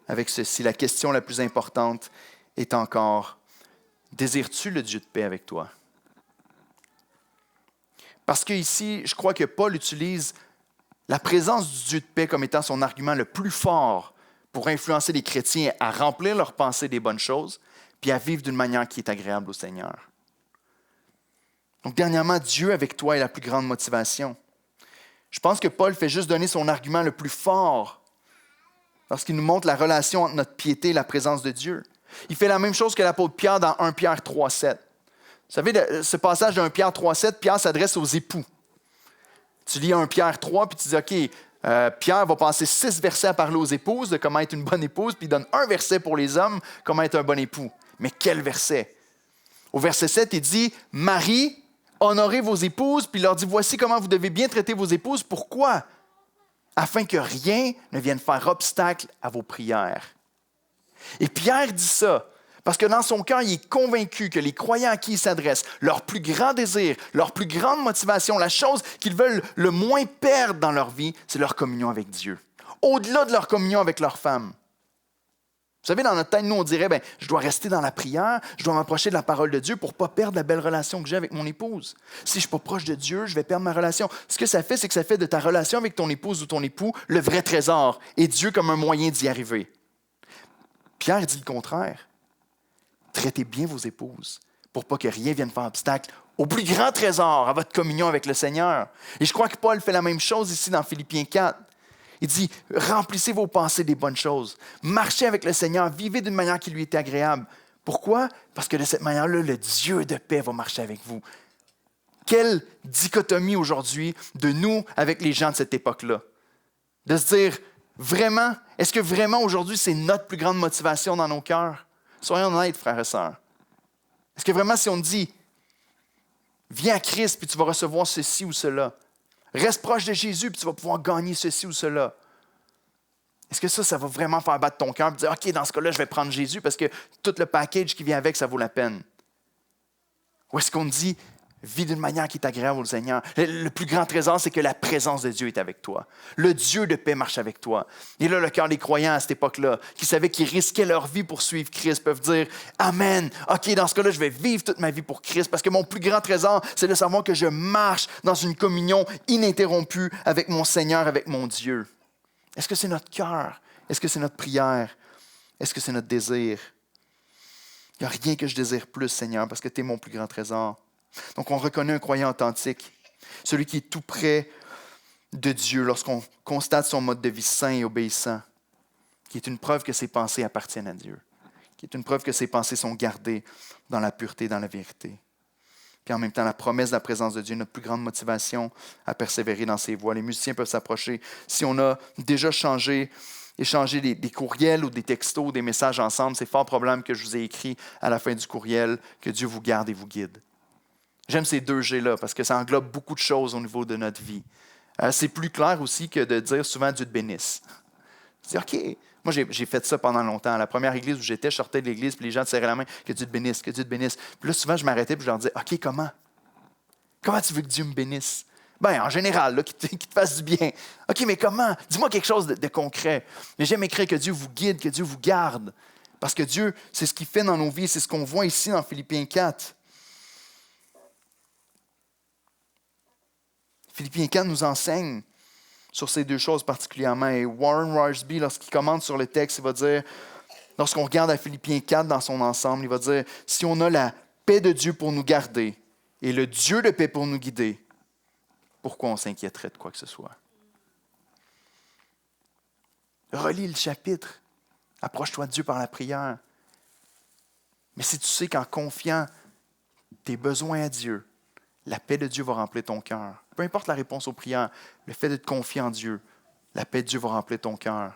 avec ceci. La question la plus importante est encore, désires-tu le Dieu de paix avec toi? Parce qu'ici, je crois que Paul utilise la présence du Dieu de paix comme étant son argument le plus fort pour influencer les chrétiens à remplir leur pensée des bonnes choses, puis à vivre d'une manière qui est agréable au Seigneur. Donc, dernièrement, Dieu avec toi est la plus grande motivation. Je pense que Paul fait juste donner son argument le plus fort lorsqu'il nous montre la relation entre notre piété et la présence de Dieu. Il fait la même chose que l'apôtre Pierre dans 1 Pierre 3,7. Vous savez, ce passage de 1 Pierre 3,7, Pierre s'adresse aux époux. Tu lis 1 Pierre 3, puis tu dis, OK, Pierre va passer 6 versets à parler aux épouses de comment être une bonne épouse, puis il donne un verset pour les hommes, comment être un bon époux. Mais quel verset? Au verset 7, il dit, « Marie, honorez vos épouses, puis il leur dit, voici comment vous devez bien traiter vos épouses. Pourquoi? Afin que rien ne vienne faire obstacle à vos prières. » Et Pierre dit ça parce que dans son cœur, il est convaincu que les croyants à qui il s'adresse, leur plus grand désir, leur plus grande motivation, la chose qu'ils veulent le moins perdre dans leur vie, c'est leur communion avec Dieu. Au-delà de leur communion avec leur femme. Vous savez, dans notre tête, nous, on dirait, je dois rester dans la prière, je dois m'approcher de la parole de Dieu pour ne pas perdre la belle relation que j'ai avec mon épouse. Si je ne suis pas proche de Dieu, je vais perdre ma relation. Ce que ça fait, c'est que ça fait de ta relation avec ton épouse ou ton époux le vrai trésor et Dieu comme un moyen d'y arriver. Pierre dit le contraire. Traitez bien vos épouses pour pas que rien vienne faire obstacle au plus grand trésor, à votre communion avec le Seigneur. Et je crois que Paul fait la même chose ici dans Philippiens 4. Il dit, remplissez vos pensées des bonnes choses. Marchez avec le Seigneur, vivez d'une manière qui lui est agréable. Pourquoi? Parce que de cette manière-là, le Dieu de paix va marcher avec vous. Quelle dichotomie aujourd'hui de nous avec les gens de cette époque-là. De se dire, vraiment, est-ce que vraiment aujourd'hui c'est notre plus grande motivation dans nos cœurs? Soyons honnêtes, frères et sœurs. Est-ce que vraiment si on dit, viens à Christ puis tu vas recevoir ceci ou cela. Reste proche de Jésus puis tu vas pouvoir gagner ceci ou cela. Est-ce que ça va vraiment faire battre ton cœur et dire, OK, dans ce cas-là, je vais prendre Jésus parce que tout le package qui vient avec, ça vaut la peine? Ou est-ce qu'on dit, vis d'une manière qui est agréable au Seigneur? Le plus grand trésor, c'est que la présence de Dieu est avec toi. Le Dieu de paix marche avec toi. Et là, le cœur des croyants à cette époque-là, qui savaient qu'ils risquaient leur vie pour suivre Christ, peuvent dire, Amen, OK, dans ce cas-là, je vais vivre toute ma vie pour Christ parce que mon plus grand trésor, c'est de savoir que je marche dans une communion ininterrompue avec mon Seigneur, avec mon Dieu. Est-ce que c'est notre cœur? Est-ce que c'est notre prière? Est-ce que c'est notre désir? Il n'y a rien que je désire plus, Seigneur, parce que tu es mon plus grand trésor. Donc, on reconnaît un croyant authentique, celui qui est tout près de Dieu lorsqu'on constate son mode de vie saint et obéissant. qui est une preuve que ses pensées appartiennent à Dieu, qui est une preuve que ses pensées sont gardées dans la pureté, dans la vérité. Puis en même temps, la promesse de la présence de Dieu, notre plus grande motivation à persévérer dans ses voies. Les musiciens peuvent s'approcher. Si on a déjà échangé des courriels ou des textos, des messages ensemble, c'est fort probable que je vous ai écrit à la fin du courriel que Dieu vous garde et vous guide. J'aime ces deux G-là parce que ça englobe beaucoup de choses au niveau de notre vie. C'est plus clair aussi que de dire souvent Dieu te bénisse. Je dis, OK, moi j'ai fait ça pendant longtemps. La première église où j'étais, je sortais de l'église, puis les gens te serraient la main, que Dieu te bénisse, que Dieu te bénisse. Puis là, souvent, je m'arrêtais et je leur disais, OK, comment? Comment tu veux que Dieu me bénisse? Ben, en général, là, qu'il te fasse du bien. OK, mais comment? Dis-moi quelque chose de concret. Mais j'aime écrire que Dieu vous guide, que Dieu vous garde. Parce que Dieu, c'est ce qu'il fait dans nos vies, c'est ce qu'on voit ici dans Philippiens 4. Philippiens 4 nous enseigne sur ces deux choses particulièrement. Et Warren Wiersbe, lorsqu'il commente sur le texte, il va dire, lorsqu'on regarde à Philippiens 4 dans son ensemble, il va dire, si on a la paix de Dieu pour nous garder et le Dieu de paix pour nous guider, pourquoi on s'inquiéterait de quoi que ce soit? Relis le chapitre. Approche-toi de Dieu par la prière. Mais si tu sais qu'en confiant tes besoins à Dieu, la paix de Dieu va remplir ton cœur. Peu importe la réponse aux prières, le fait de te confier en Dieu, la paix de Dieu va remplir ton cœur.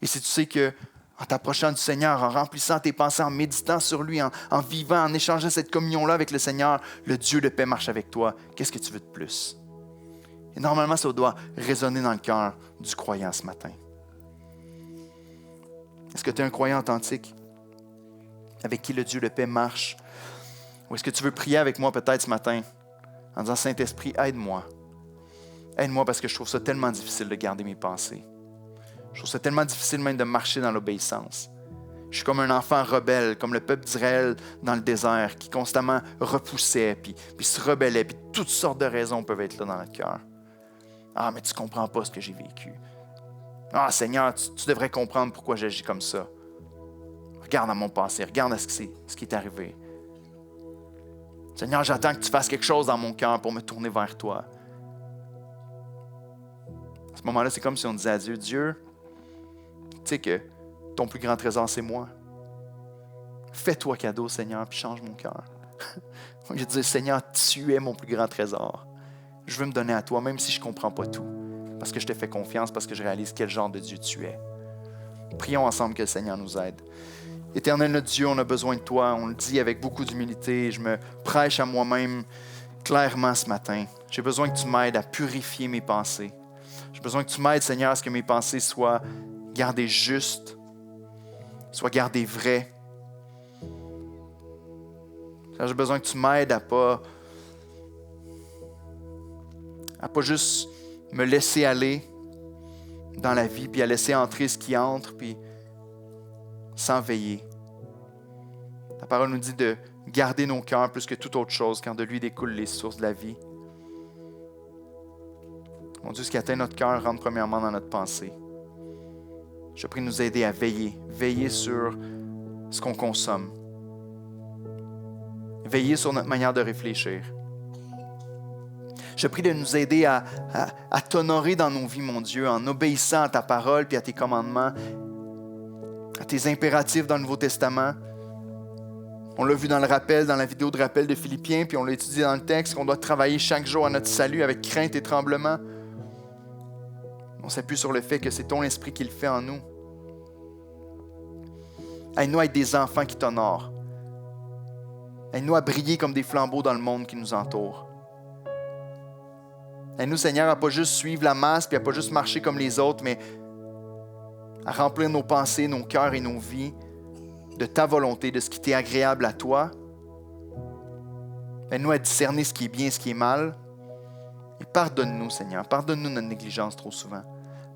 Et si tu sais qu'en t'approchant du Seigneur, en remplissant tes pensées, en méditant sur lui, en vivant, en échangeant cette communion-là avec le Seigneur, le Dieu de paix marche avec toi, qu'est-ce que tu veux de plus? Et normalement, ça doit résonner dans le cœur du croyant ce matin. Est-ce que tu es un croyant authentique avec qui le Dieu de paix marche? Ou est-ce que tu veux prier avec moi peut-être ce matin en disant, Saint-Esprit, aide-moi. Aide-moi parce que je trouve ça tellement difficile de garder mes pensées. Je trouve ça tellement difficile même de marcher dans l'obéissance. Je suis comme un enfant rebelle, comme le peuple d'Israël dans le désert, qui constamment repoussait, puis se rebellait, puis toutes sortes de raisons peuvent être là dans notre cœur. Ah, mais tu ne comprends pas ce que j'ai vécu. Ah, Seigneur, tu devrais comprendre pourquoi j'agis comme ça. Regarde à mon passé, regarde à ce qui est arrivé. Seigneur, j'attends que tu fasses quelque chose dans mon cœur pour me tourner vers toi. À ce moment-là, c'est comme si on disait à Dieu, Dieu, tu sais que ton plus grand trésor, c'est moi. Fais-toi cadeau, Seigneur, puis change mon cœur. Je dis, Seigneur, tu es mon plus grand trésor. Je veux me donner à toi, même si je ne comprends pas tout. Parce que je te fais confiance, parce que je réalise quel genre de Dieu tu es. Prions ensemble que le Seigneur nous aide. Éternel notre Dieu, on a besoin de toi. On le dit avec beaucoup d'humilité. Je me prêche à moi-même clairement ce matin. J'ai besoin que tu m'aides à purifier mes pensées. J'ai besoin que tu m'aides, Seigneur, à ce que mes pensées soient gardées justes, soient gardées vraies. J'ai besoin que tu m'aides à pas juste me laisser aller dans la vie, puis à laisser entrer ce qui entre, puis sans veiller. Ta parole nous dit de garder nos cœurs plus que toute autre chose, car de lui découlent les sources de la vie. Mon Dieu, ce qui atteint notre cœur rentre premièrement dans notre pensée. Je prie de nous aider à veiller sur ce qu'on consomme. Veiller sur notre manière de réfléchir. Je prie de nous aider à t'honorer dans nos vies, mon Dieu, en obéissant à ta parole et à tes commandements, à tes impératifs dans le Nouveau Testament. On l'a vu dans le rappel, dans la vidéo de rappel de Philippiens, puis on l'a étudié dans le texte, qu'on doit travailler chaque jour à notre salut avec crainte et tremblement. On s'appuie sur le fait que c'est ton esprit qui le fait en nous. Aide-nous à être des enfants qui t'honorent. Aide-nous à briller comme des flambeaux dans le monde qui nous entoure. Aide-nous, Seigneur, à ne pas juste suivre la masse, puis à ne pas juste marcher comme les autres, mais à remplir nos pensées, nos cœurs et nos vies de ta volonté, de ce qui t'est agréable à toi. Aide-nous à discerner ce qui est bien et ce qui est mal. Et pardonne-nous, Seigneur. Pardonne-nous notre négligence trop souvent.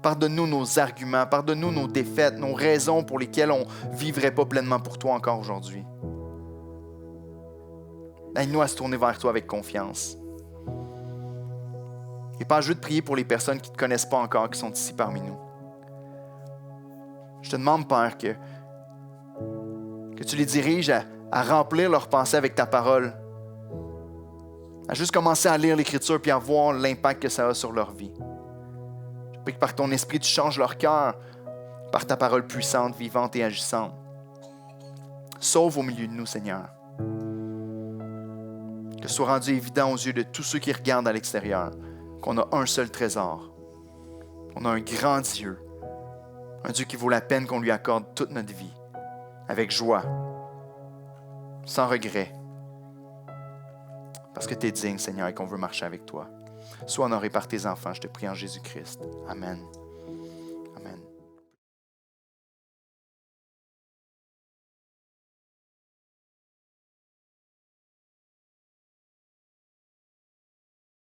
Pardonne-nous nos arguments. Pardonne-nous nos défaites, nos raisons pour lesquelles on ne vivrait pas pleinement pour toi encore aujourd'hui. Aide-nous à se tourner vers toi avec confiance. Et Père, je veux te prier pour les personnes qui ne te connaissent pas encore, qui sont ici parmi nous. Je te demande, Père, que tu les diriges à remplir leurs pensées avec ta parole, à juste commencer à lire l'Écriture puis à voir l'impact que ça a sur leur vie. Je prie que par ton esprit, tu changes leur cœur, par ta parole puissante, vivante et agissante. Sauve au milieu de nous, Seigneur. Que ce soit rendu évident aux yeux de tous ceux qui regardent à l'extérieur qu'on a un seul trésor. On a un grand Dieu. Un Dieu qui vaut la peine qu'on lui accorde toute notre vie. Avec joie. Sans regret. Parce que tu es digne, Seigneur, et qu'on veut marcher avec toi. Sois honoré par tes enfants, je te prie en Jésus-Christ. Amen.